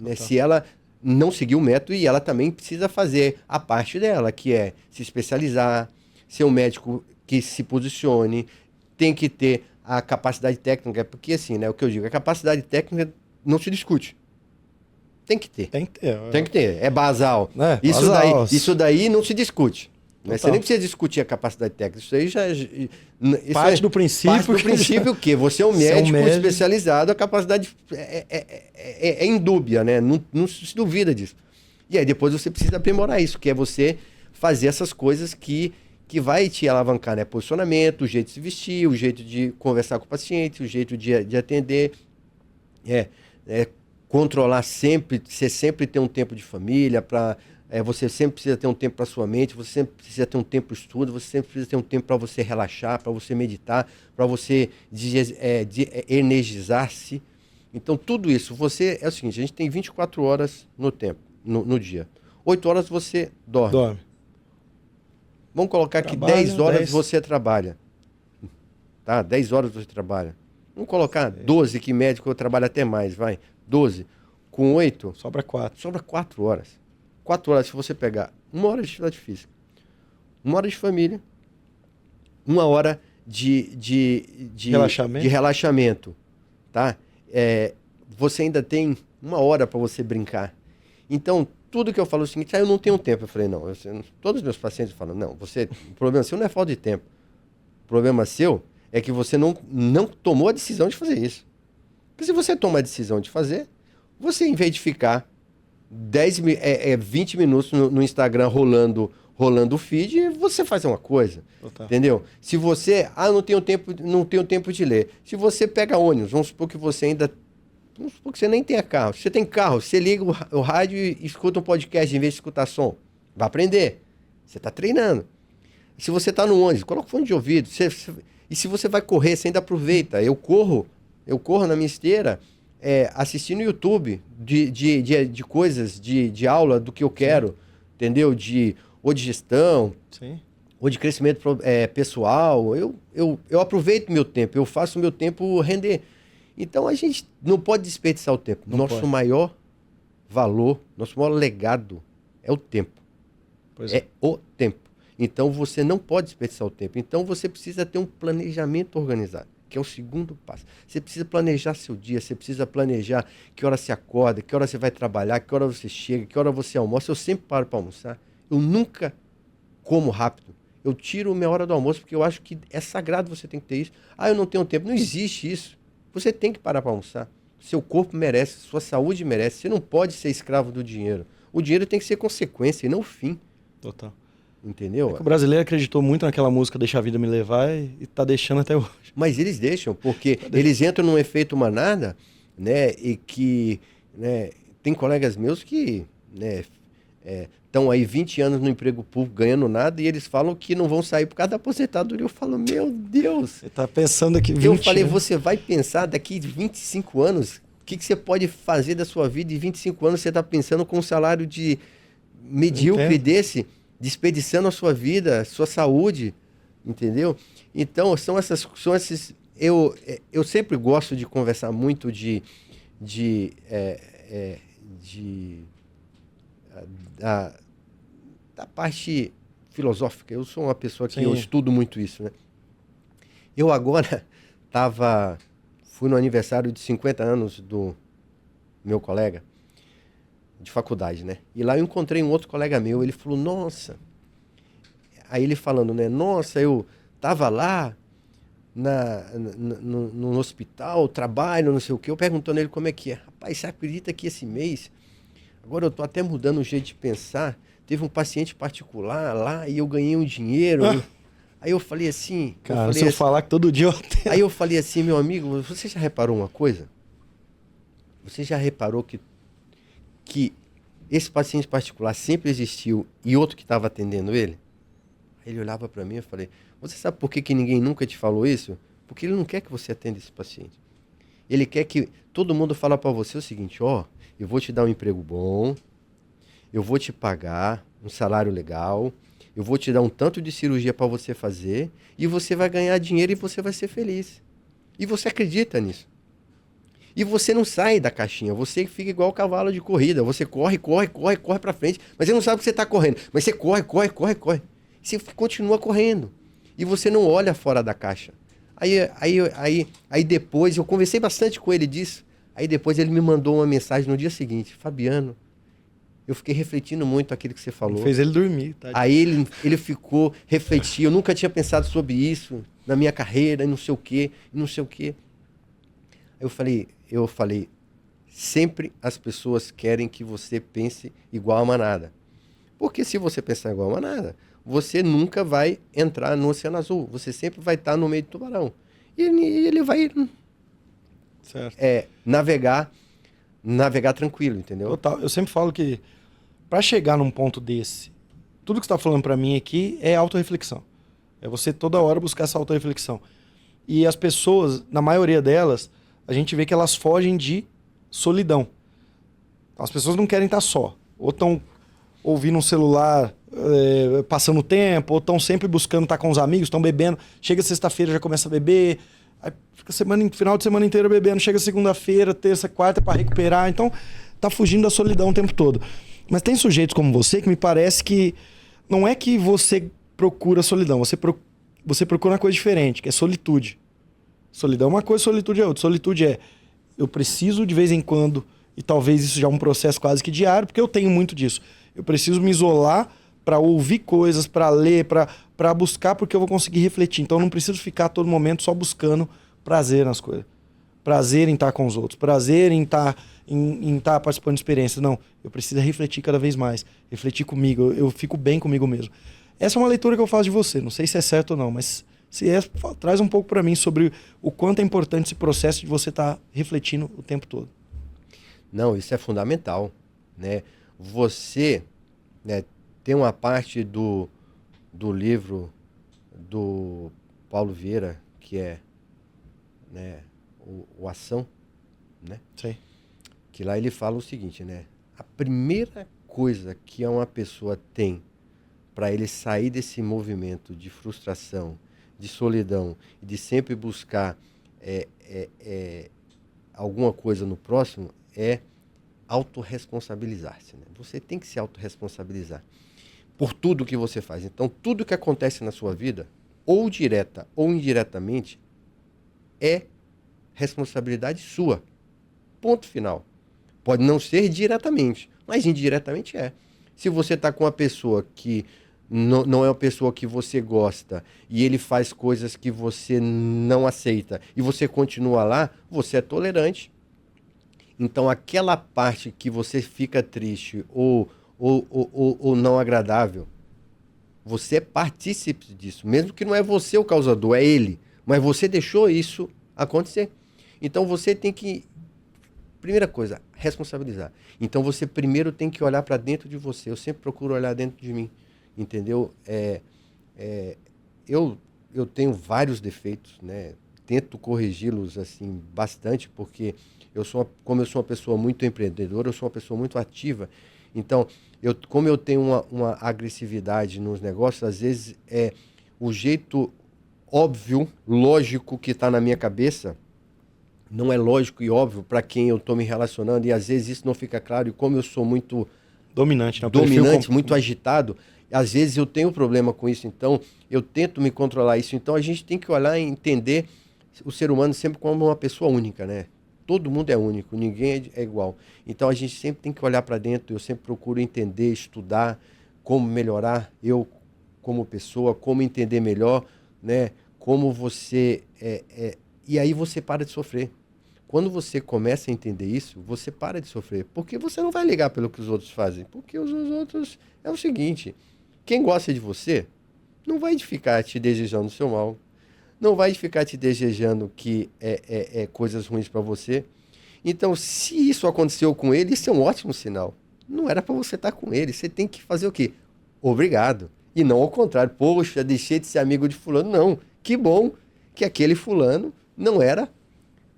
Né? Se ela não seguir o método e ela também precisa fazer a parte dela, que é se especializar, ser um médico que se posicione, tem que ter a capacidade técnica, porque assim, né, o que eu digo, a capacidade técnica não se discute. Tem que ter. Tem que ter. Tem que ter. É basal. É, Isso daí não se discute. Né? Você nem precisa discutir a capacidade técnica. Isso aí já. Parte do princípio. Parte do princípio que você é um médico especializado, a capacidade é indúbia, né? Não se duvida disso. E aí depois você precisa aprimorar isso, que é você fazer essas coisas que vai te alavancar, né? Posicionamento, o jeito de se vestir, o jeito de conversar com o paciente, o jeito de atender. Controlar sempre, você sempre ter um tempo de família, você sempre precisa ter um tempo para sua mente, você sempre precisa ter um tempo para o estudo, você sempre precisa ter um tempo para você relaxar, para você meditar, para você energizar-se. Então, tudo isso, é o seguinte, a gente tem 24 horas no dia. 8 horas você dorme. Vamos colocar que 10 horas você trabalha. Tá? 10 horas você trabalha. Vamos colocar 12, que médico trabalha até mais, vai. 12. Com 8... Sobra 4. Sobra 4 horas. 4 horas, se você pegar 1 hora de atividade física, 1 hora de família, 1 hora de relaxamento, tá? Você ainda tem 1 hora para você brincar. Então, tudo que eu falo é o seguinte, eu não tenho tempo. Eu falei, não. Todos os meus pacientes falam, não, o problema seu não é falta de tempo. O problema seu é que você não tomou a decisão de fazer isso. Porque se você toma a decisão de fazer, você, em vez de ficar 20 minutos no Instagram rolando o feed, você faz uma coisa. Entendeu? Se você, não tenho tempo de ler. Se você pega ônibus, vamos supor que você nem tenha carro. Se você tem carro, você liga o rádio e escuta um podcast em vez de escutar som. Vai aprender. Você está treinando. Se você está no ônibus, coloca o fone de ouvido. E se você vai correr, você ainda aproveita. Eu corro na minha esteira assistindo YouTube de coisas, de aula do que eu quero, entendeu? Ou de gestão, sim, ou de crescimento pessoal. Eu aproveito meu tempo, eu faço meu tempo render. Então a gente não pode desperdiçar o tempo. Nosso maior valor, nosso maior legado é o tempo. É o tempo. Então você não pode desperdiçar o tempo. Então você precisa ter um planejamento organizado, que é o segundo passo. Você precisa planejar seu dia, você precisa planejar que hora você acorda, que hora você vai trabalhar, que hora você chega, que hora você almoça. Eu sempre paro para almoçar. Eu nunca como rápido. Eu tiro minha hora do almoço porque eu acho que é sagrado, você tem que ter isso. Eu não tenho tempo. Não existe isso. Você tem que parar para almoçar. Seu corpo merece, sua saúde merece. Você não pode ser escravo do dinheiro. O dinheiro tem que ser consequência e não fim. Total. Entendeu? O brasileiro acreditou muito naquela música Deixa a Vida Me Levar e tá deixando até hoje. Mas eles deixam, porque eles entram num efeito manada, né? E que, né, tem colegas meus que, né, estão aí 20 anos no emprego público ganhando nada e eles falam que não vão sair por causa da aposentadoria. Eu falo, meu Deus! Você tá pensando aqui 20 Eu falei, você vai pensar daqui 25 anos, o que você pode fazer da sua vida? E 25 anos você tá pensando com um salário de medíocre desse, desperdiçando a sua vida, sua saúde, entendeu? Então, são esses... Eu sempre gosto de conversar muito da parte filosófica. Eu sou uma pessoa que eu estudo muito isso, né? Eu agora fui no aniversário de 50 anos do meu colega de faculdade, né? E lá eu encontrei um outro colega meu, ele falou, nossa... Aí ele falando, né? Nossa, eu tava lá no hospital, trabalho, não sei o quê. Eu perguntando a ele como é que é. Rapaz, você acredita que esse mês, agora eu tô até mudando o jeito de pensar, teve um paciente particular lá e eu ganhei um dinheiro. Aí eu falei assim... Cara, se eu falar que todo dia eu tenho... Aí eu falei assim, meu amigo, você já reparou uma coisa? Você já reparou que esse paciente particular sempre existiu e outro que estava atendendo ele? Aí ele olhava para mim e eu falei, você sabe por que ninguém nunca te falou isso? Porque ele não quer que você atenda esse paciente. Ele quer que todo mundo fale para você o seguinte, eu vou te dar um emprego bom, eu vou te pagar um salário legal, eu vou te dar um tanto de cirurgia para você fazer e você vai ganhar dinheiro e você vai ser feliz. E você acredita nisso. E você não sai da caixinha, você fica igual o cavalo de corrida. Você corre pra frente, mas você não sabe que você tá correndo. Mas você corre. Você continua correndo. E você não olha fora da caixa. Aí depois, eu conversei bastante com ele disso. Aí depois ele me mandou uma mensagem no dia seguinte. Fabiano, eu fiquei refletindo muito aquilo que você falou. Fez ele dormir, tá? Aí ele ficou, refletiu. Eu nunca tinha pensado sobre isso na minha carreira, e não sei o quê. Eu falei, sempre as pessoas querem que você pense igual a manada. Porque se você pensar igual a manada, você nunca vai entrar no Oceano Azul. Você sempre vai estar no meio do tubarão. E ele vai navegar tranquilo, entendeu? Total. Eu sempre falo que para chegar num ponto desse, tudo que você está falando para mim aqui é autorreflexão. É você toda hora buscar essa autorreflexão. E as pessoas, na maioria delas, a gente vê que elas fogem de solidão. As pessoas não querem estar só. Ou estão ouvindo um celular, passando tempo, ou estão sempre buscando estar com os amigos, estão bebendo. Chega sexta-feira, já começa a beber. Aí fica final de semana inteira bebendo. Chega segunda-feira, terça, quarta para recuperar. Então, tá fugindo da solidão o tempo todo. Mas tem sujeitos como você que me parece que não é que você procura solidão, você procura uma coisa diferente, que é solitude. Solidão é uma coisa, solitude é outra. Solitude é, eu preciso de vez em quando, e talvez isso já é um processo quase que diário, porque eu tenho muito disso. Eu preciso me isolar para ouvir coisas, para ler, para buscar, porque eu vou conseguir refletir. Então eu não preciso ficar a todo momento só buscando prazer nas coisas. Prazer em estar com os outros, prazer em estar participando de experiências. Não, eu preciso refletir cada vez mais, refletir comigo, eu fico bem comigo mesmo. Essa é uma leitura que eu faço de você, não sei se é certo ou não, mas se é, traz um pouco para mim sobre o quanto é importante esse processo de você estar refletindo o tempo todo. Não, isso é fundamental, né? Você, né, tem uma parte do livro do Paulo Vieira, que é, né, o Ação, né? Sim. Que lá ele fala o seguinte, né? A primeira coisa que uma pessoa tem para ele sair desse movimento de frustração, de solidão, e de sempre buscar alguma coisa no próximo, é autorresponsabilizar-se, né? Você tem que se autorresponsabilizar por tudo que você faz. Então, tudo que acontece na sua vida, ou direta ou indiretamente, é responsabilidade sua. Ponto final. Pode não ser diretamente, mas indiretamente é. Se você está com uma pessoa que não é uma pessoa que você gosta e ele faz coisas que você não aceita e você continua lá, você é tolerante. Então, aquela parte que você fica triste ou não agradável, você é partícipe disso. Mesmo que não é você o causador, é ele. Mas você deixou isso acontecer. Então, você tem que... Primeira coisa, responsabilizar. Então, você primeiro tem que olhar para dentro de você. Eu sempre procuro olhar dentro de mim. Entendeu? Eu tenho vários defeitos, né? Tento corrigi-los assim, bastante, porque como eu sou uma pessoa muito empreendedora, eu sou uma pessoa muito ativa. Então, como eu tenho uma agressividade nos negócios, às vezes o jeito óbvio, lógico que está na minha cabeça, não é lógico e óbvio para quem eu estou me relacionando, e às vezes isso não fica claro, e como eu sou muito dominante, né? Muito agitado, às vezes eu tenho problema com isso, então eu tento me controlar isso. Então a gente tem que olhar e entender o ser humano sempre como uma pessoa única, né? Todo mundo é único, ninguém é igual. Então a gente sempre tem que olhar para dentro, eu sempre procuro entender, estudar como melhorar eu como pessoa, como entender melhor, né? Como você... E aí você para de sofrer. Quando você começa a entender isso, você para de sofrer. Porque você não vai ligar pelo que os outros fazem. Porque os outros... É o seguinte, quem gosta de você não vai ficar te desejando o seu mal. Não vai ficar te desejando que coisas ruins para você. Então, se isso aconteceu com ele, isso é um ótimo sinal. Não era para você estar com ele. Você tem que fazer o quê? Obrigado. E não ao contrário. Poxa, deixei de ser amigo de fulano. Não. Que bom que aquele fulano não era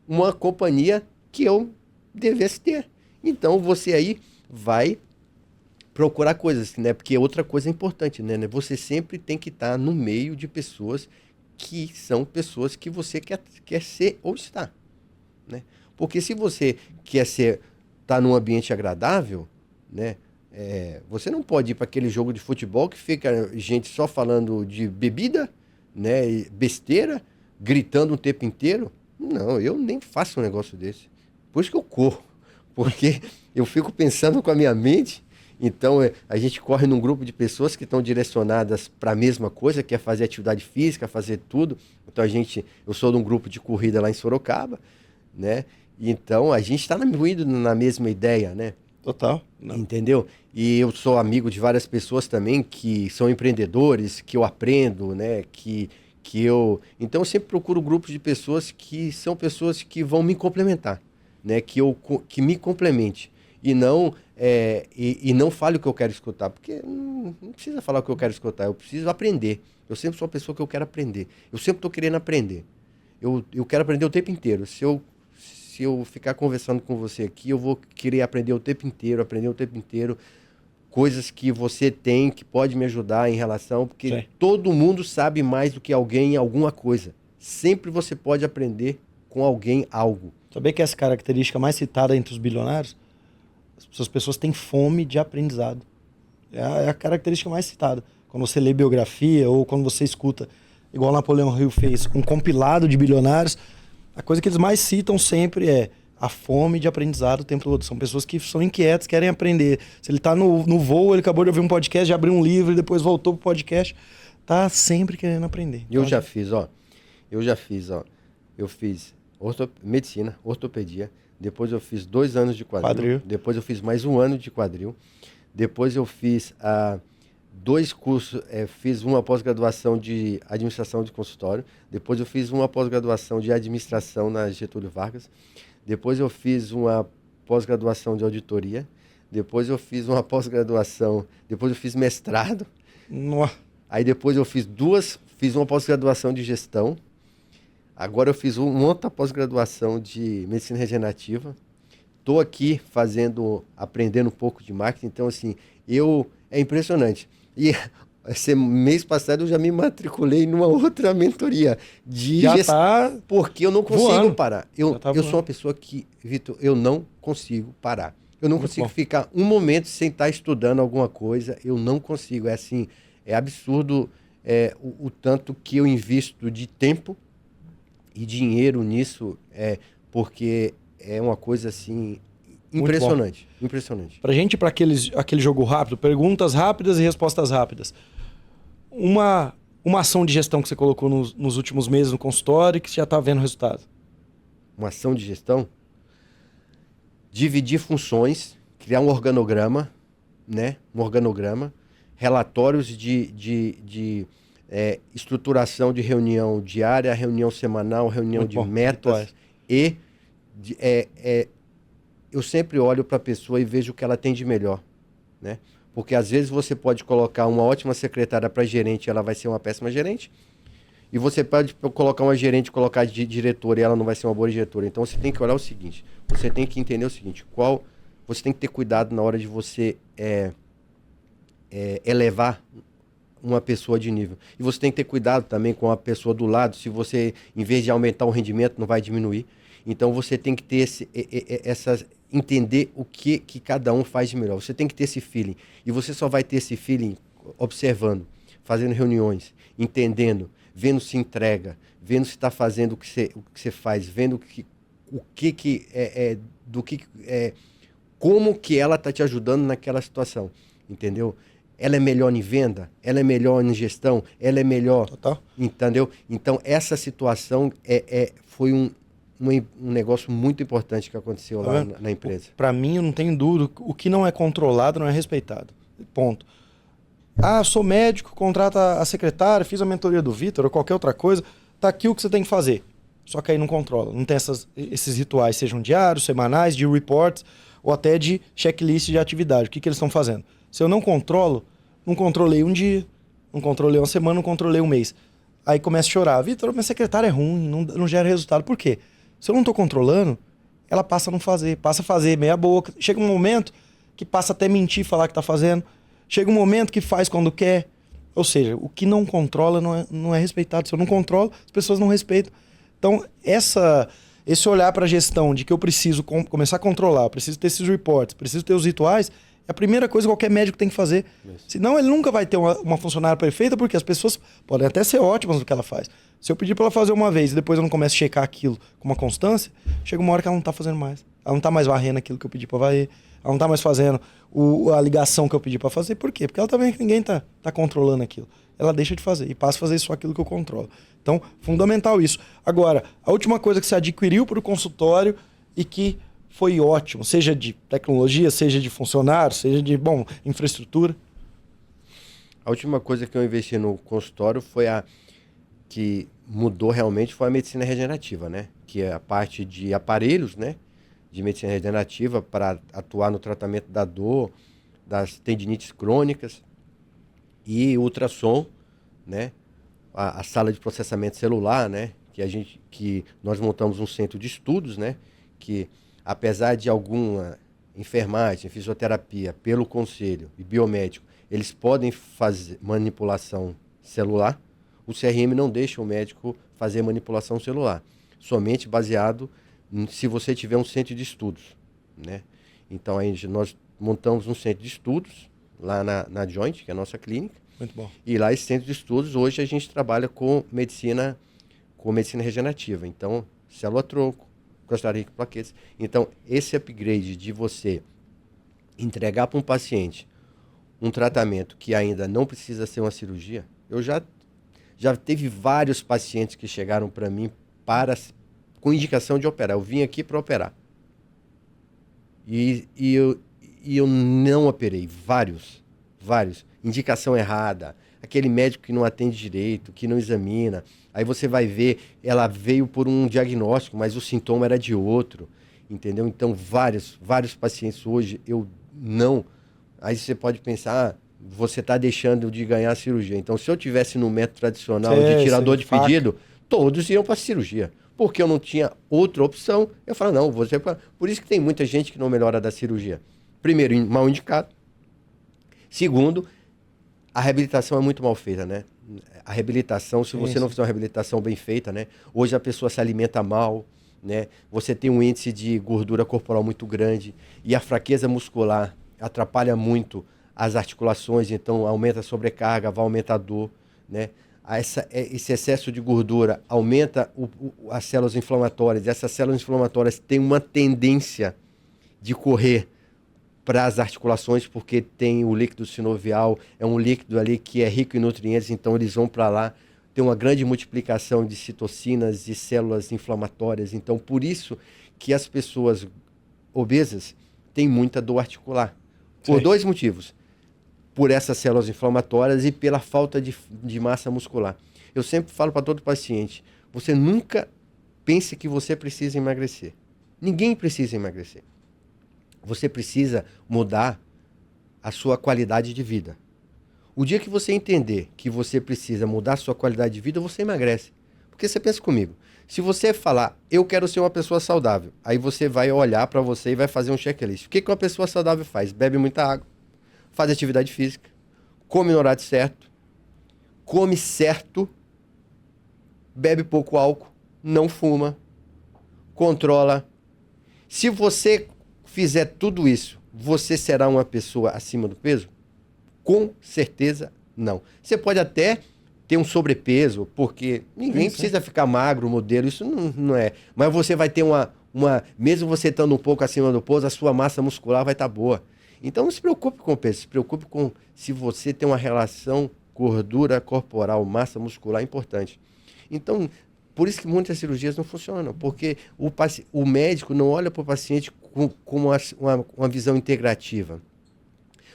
uma companhia que eu devesse ter. Então, você aí vai procurar coisas, né? Porque outra coisa importante, né? Você sempre tem que estar no meio de pessoas que são pessoas que você quer ser ou estar, né? Porque se você quer tá num ambiente agradável, né? Você não pode ir para aquele jogo de futebol que fica gente só falando de bebida, né? E besteira, gritando o tempo inteiro. Não, eu nem faço um negócio desse. Por isso que eu corro. Porque eu fico pensando com a minha mente. Então, a gente corre num grupo de pessoas que estão direcionadas para a mesma coisa, que é fazer atividade física, fazer tudo. Então, eu sou de um grupo de corrida lá em Sorocaba, né? Então, a gente está imbuído na mesma ideia, né? Total. Não. Entendeu? E eu sou amigo de várias pessoas também que são empreendedores, que eu aprendo, né? Então, eu sempre procuro grupos de pessoas que são pessoas que vão me complementar, né? Que me complemente. E não fale o que eu quero escutar, porque não precisa falar o que eu quero escutar, eu preciso aprender. Eu sempre sou uma pessoa que eu quero aprender. Eu sempre estou querendo aprender. Eu quero aprender o tempo inteiro. Se eu ficar conversando com você aqui, eu vou querer aprender o tempo inteiro, coisas que você tem, que pode me ajudar em relação, porque Sim. Todo mundo sabe mais do que alguém em alguma coisa. Sempre você pode aprender com alguém algo. Sabia que essa característica mais citada entre os bilionários? As pessoas têm fome de aprendizado. É a característica mais citada. Quando você lê biografia ou quando você escuta, igual Napoleão Hill fez, um compilado de bilionários, a coisa que eles mais citam sempre é a fome de aprendizado o tempo todo. São pessoas que são inquietas, querem aprender. Se ele está no voo, ele acabou de ouvir um podcast, já abriu um livro e depois voltou pro podcast, tá sempre querendo aprender. Eu já fiz, ó. Eu fiz medicina, ortopedia. Depois eu fiz 2 anos de quadril. Depois eu fiz mais 1 ano de quadril. Depois eu fiz 2 cursos, fiz uma pós-graduação de administração de consultório. Depois eu fiz uma pós-graduação de administração na Getúlio Vargas. Depois eu fiz uma pós-graduação de auditoria. Depois eu fiz uma pós-graduação. Depois eu fiz mestrado. Nossa. Aí depois eu fiz uma pós-graduação de gestão. Agora eu fiz uma outra pós-graduação de medicina regenerativa. Estou aqui aprendendo um pouco de marketing. Então, assim, é impressionante. E esse mês passado eu já me matriculei numa outra mentoria de gestão. Porque eu não consigo parar. Eu sou uma pessoa que, Vitor, eu não consigo parar. Eu não consigo ficar um momento sem estar estudando alguma coisa. Eu não consigo. É assim, é absurdo o tanto que eu invisto de tempo e dinheiro nisso, porque é uma coisa assim impressionante. Pra gente ir para aquele jogo rápido, perguntas rápidas e respostas rápidas. Uma ação de gestão que você colocou nos últimos meses no consultório e que você já está vendo resultado. Uma ação de gestão? Dividir funções, criar um organograma, né? Relatórios de estruturação de reunião diária, reunião semanal, reunião de metas. E eu sempre olho para a pessoa e vejo o que ela tem de melhor, né? Porque às vezes você pode colocar uma ótima secretária para gerente, ela vai ser uma péssima gerente. E você pode colocar uma gerente, colocar de diretora e ela não vai ser uma boa diretora. Então você tem que olhar o seguinte, você tem que entender o seguinte, você tem que ter cuidado na hora de você elevar uma pessoa de nível. E você tem que ter cuidado também com a pessoa do lado, se você, em vez de aumentar o rendimento, não vai diminuir. Então você tem que ter entender o que cada um faz de melhor. Você tem que ter esse feeling. E você só vai ter esse feeling observando, fazendo reuniões, entendendo, vendo se entrega, vendo se está fazendo o que você faz, vendo como que ela está te ajudando naquela situação, entendeu? Ela é melhor em venda, ela é melhor em gestão, ela é melhor, total. Entendeu? Então essa situação foi um negócio muito importante que aconteceu lá na empresa. Para mim, eu não tenho dúvida, o que não é controlado não é respeitado. Ponto. Sou médico, contrata a secretária, fiz a mentoria do Vitor ou qualquer outra coisa, tá aqui o que você tem que fazer. Só que aí não controla. Não tem esses rituais, sejam diários, semanais, de reports ou até de checklist de atividade. O que eles estão fazendo? Se eu não controlo, não controlei um dia, não controlei uma semana, não controlei um mês. Aí começa a chorar. Vitor, minha secretária é ruim, não gera resultado. Por quê? Se eu não estou controlando, ela passa a não fazer, passa a fazer meia boca. Chega um momento que passa até mentir, falar que está fazendo. Chega um momento que faz quando quer. Ou seja, o que não controla não é respeitado. Se eu não controlo, as pessoas não respeitam. Então, esse olhar para a gestão de que eu preciso começar a controlar, eu preciso ter esses reports, preciso ter os rituais, é a primeira coisa que qualquer médico tem que fazer. Isso. Senão ele nunca vai ter uma funcionária perfeita, porque as pessoas podem até ser ótimas no que ela faz. Se eu pedir para ela fazer uma vez e depois eu não começo a checar aquilo com uma constância, chega uma hora que ela não está fazendo mais. Ela não está mais varrendo aquilo que eu pedi para varrer, ela não está mais fazendo a ligação que eu pedi para fazer. Por quê? Porque ela tá vendo que ninguém tá controlando aquilo. Ela deixa de fazer e passa a fazer só aquilo que eu controlo. Então, fundamental isso. Agora, a última coisa que você adquiriu para o consultório e que foi ótimo, seja de tecnologia, seja de funcionário, seja de, infraestrutura. A última coisa que eu investi no consultório foi que mudou realmente foi a medicina regenerativa, né? Que é a parte de aparelhos, né? De medicina regenerativa para atuar no tratamento da dor, das tendinites crônicas e ultrassom, né? A sala de processamento celular, né? Que nós montamos um centro de estudos, né? Que apesar de alguma enfermagem, fisioterapia, pelo conselho e biomédico, eles podem fazer manipulação celular. O CRM não deixa o médico fazer manipulação celular, somente baseado se você tiver um centro de estudos, né? Então aí nós montamos um centro de estudos lá na Joint, que é a nossa clínica. Muito bom. E lá esse centro de estudos, hoje a gente trabalha com medicina regenerativa. Então, célula-tronco, crostar rico, plaquetas. Então, esse upgrade de você entregar para um paciente um tratamento que ainda não precisa ser uma cirurgia, eu já teve vários pacientes que chegaram para mim com indicação de operar. Eu vim aqui para operar. E eu não operei. Vários. Indicação errada. Aquele médico que não atende direito, que não examina. Aí você vai ver, ela veio por um diagnóstico, mas o sintoma era de outro. Entendeu? Então, vários pacientes hoje, eu não... Aí você pode pensar, você está deixando de ganhar a cirurgia. Então, se eu tivesse no método tradicional de tirador de pedido, todos iam para a cirurgia. Porque eu não tinha outra opção. Eu falo, não, você... Por isso que tem muita gente que não melhora da cirurgia. Primeiro, mal indicado. Segundo, a reabilitação é muito mal feita, né? A reabilitação, se você não fizer uma reabilitação bem feita, né? Hoje a pessoa se alimenta mal, né? Você tem um índice de gordura corporal muito grande e a fraqueza muscular atrapalha muito as articulações, então aumenta a sobrecarga, vai aumentar a dor, né? Esse excesso de gordura aumenta as células inflamatórias. Essas células inflamatórias têm uma tendência de correr para as articulações, porque tem o líquido sinovial, é um líquido ali que é rico em nutrientes, então eles vão para lá, tem uma grande multiplicação de citocinas e células inflamatórias, então por isso que as pessoas obesas têm muita dor articular, por dois motivos, por essas células inflamatórias e pela falta de massa muscular. Eu sempre falo para todo paciente, você nunca pense que você precisa emagrecer, ninguém precisa emagrecer. Você precisa mudar a sua qualidade de vida. O dia que você entender que você precisa mudar a sua qualidade de vida, você emagrece. Porque você pensa comigo, se você falar, eu quero ser uma pessoa saudável, aí você vai olhar para você e vai fazer um checklist. O que uma pessoa saudável faz? Bebe muita água, faz atividade física, come no horário certo, come certo, bebe pouco álcool, não fuma, controla. Se você fizer tudo isso, você será uma pessoa acima do peso? Com certeza não. Você pode até ter um sobrepeso, porque ninguém precisa ficar magro, modelo, isso não é. Mas você vai ter mesmo você estando um pouco acima do peso, a sua massa muscular vai estar boa. Então não se preocupe com o peso, se preocupe com se você tem uma relação gordura corporal, massa muscular importante. Então, por isso que muitas cirurgias não funcionam, porque o médico não olha para o paciente com uma visão integrativa.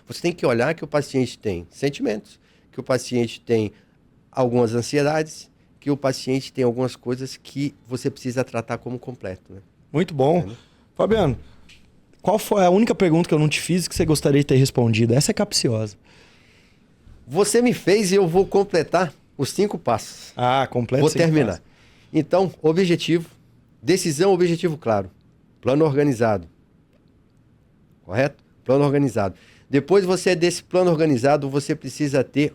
Você tem que olhar que o paciente tem sentimentos, que o paciente tem algumas ansiedades, que o paciente tem algumas coisas que você precisa tratar como completo. Né? Muito bom. Entendeu? Fabiano, qual foi a única pergunta que eu não te fiz que você gostaria de ter respondido? Essa é capciosa. Você me fez e eu vou completar os 5 passos. Completa. Vou terminar. Então, objetivo, decisão, objetivo claro. Plano organizado. Correto? Plano organizado. Depois desse plano organizado, você precisa ter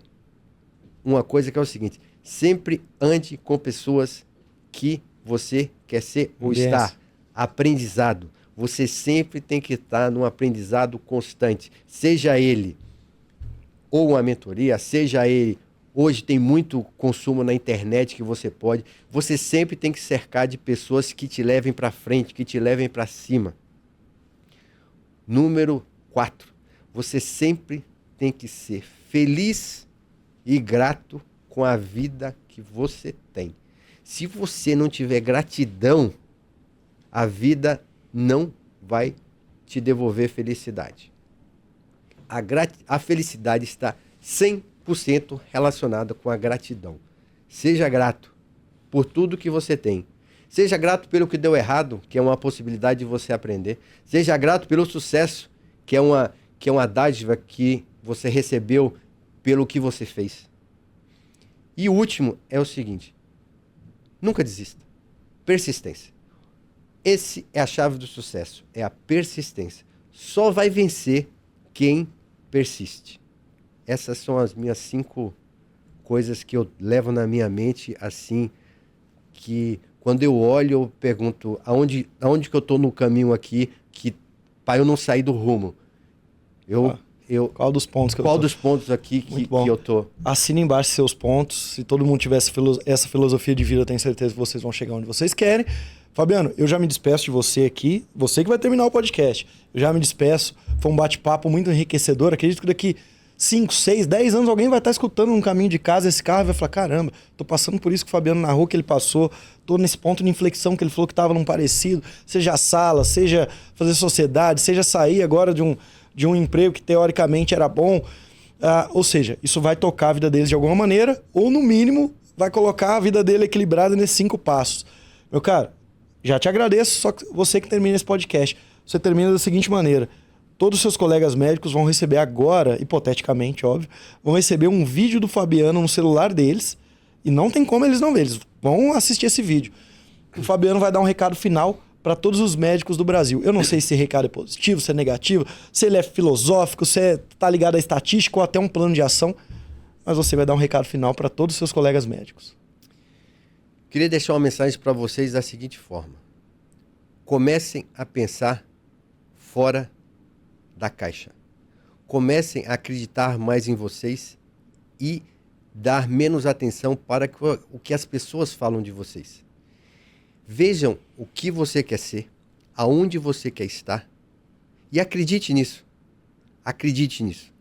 uma coisa que é o seguinte. Sempre ande com pessoas que você quer ser ou está? Aprendizado. Você sempre tem que estar num aprendizado constante. Seja ele ou uma mentoria, seja ele... Hoje tem muito consumo na internet que você pode. Você sempre tem que cercar de pessoas que te levem para frente, que te levem para cima. Número 4. Você sempre tem que ser feliz e grato com a vida que você tem. Se você não tiver gratidão, a vida não vai te devolver felicidade. A felicidade está 100% relacionada com a gratidão. Seja grato por tudo que você tem. Seja grato pelo que deu errado, que é uma possibilidade de você aprender. Seja grato pelo sucesso, que é uma dádiva que você recebeu pelo que você fez. E o último é o seguinte: nunca desista. Persistência. Esse é a chave do sucesso, é a persistência. Só vai vencer quem persiste. Essas são as minhas 5 coisas que eu levo na minha mente, assim, que quando eu olho, eu pergunto aonde que eu estou no caminho aqui, que para eu não sair do rumo. Qual dos pontos que eu tô? Qual dos pontos aqui que eu tô? Assina embaixo seus pontos. Se todo mundo tivesse essa filosofia de vida, eu tenho certeza que vocês vão chegar onde vocês querem. Fabiano, eu já me despeço de você aqui. Você que vai terminar o podcast. Eu já me despeço. Foi um bate-papo muito enriquecedor. Acredito que daqui 5, 6, 10 anos alguém vai estar escutando no caminho de casa esse carro e vai falar: caramba, tô passando por isso que o Fabiano narrou, que ele passou. Tô nesse ponto de inflexão que ele falou que tava num parecido. Seja a sala, seja fazer sociedade, seja sair agora de um emprego que teoricamente era bom. Ou seja, isso vai tocar a vida deles de alguma maneira, ou no mínimo vai colocar a vida dele equilibrada nesses 5 passos. Meu cara, já te agradeço, só que você que termina esse podcast, você termina da seguinte maneira: todos os seus colegas médicos vão receber agora, hipoteticamente, óbvio, vão receber um vídeo do Fabiano no celular deles, e não tem como eles não verem, eles vão assistir esse vídeo. O Fabiano vai dar um recado final para todos os médicos do Brasil. Eu não sei se esse recado é positivo, se é negativo, se ele é filosófico, se tá ligado à estatística ou até um plano de ação, mas você vai dar um recado final para todos os seus colegas médicos. Queria deixar uma mensagem para vocês da seguinte forma: comecem a pensar fora da caixa. Comecem a acreditar mais em vocês e dar menos atenção para o que as pessoas falam de vocês. Vejam o que você quer ser, aonde você quer estar e acredite nisso. Acredite nisso.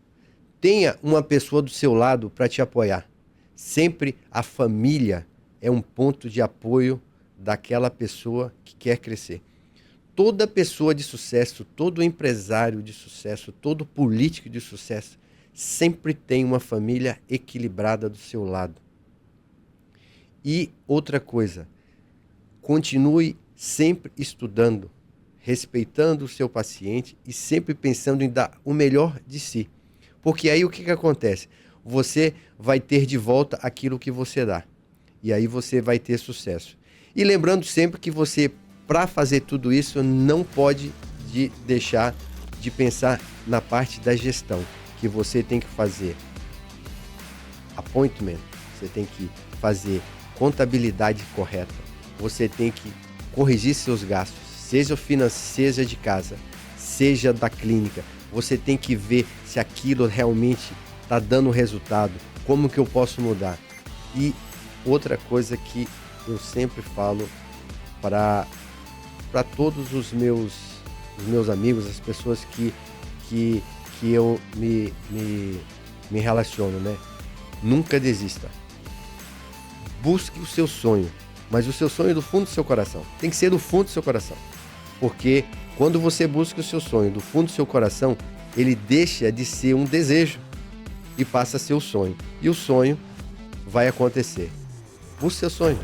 Tenha uma pessoa do seu lado para te apoiar. Sempre a família é um ponto de apoio daquela pessoa que quer crescer. Toda pessoa de sucesso, todo empresário de sucesso, todo político de sucesso sempre tem uma família equilibrada do seu lado. E outra coisa, continue sempre estudando, respeitando o seu paciente e sempre pensando em dar o melhor de si. Porque aí o que acontece? Você vai ter de volta aquilo que você dá. E aí você vai ter sucesso. E lembrando sempre que você, para fazer tudo isso, não pode deixar de pensar na parte da gestão, que você tem que fazer appointment, você tem que fazer contabilidade correta, você tem que corrigir seus gastos, seja financeiro, seja de casa, seja da clínica. Você tem que ver se aquilo realmente está dando resultado, como que eu posso mudar. E outra coisa que eu sempre falo para todos os meus amigos, as pessoas que eu me relaciono, né? Nunca desista. Busque o seu sonho, mas o seu sonho é do fundo do seu coração. Tem que ser do fundo do seu coração. Porque quando você busca o seu sonho do fundo do seu coração, ele deixa de ser um desejo e passa a ser o sonho. E o sonho vai acontecer. Busque seu sonho.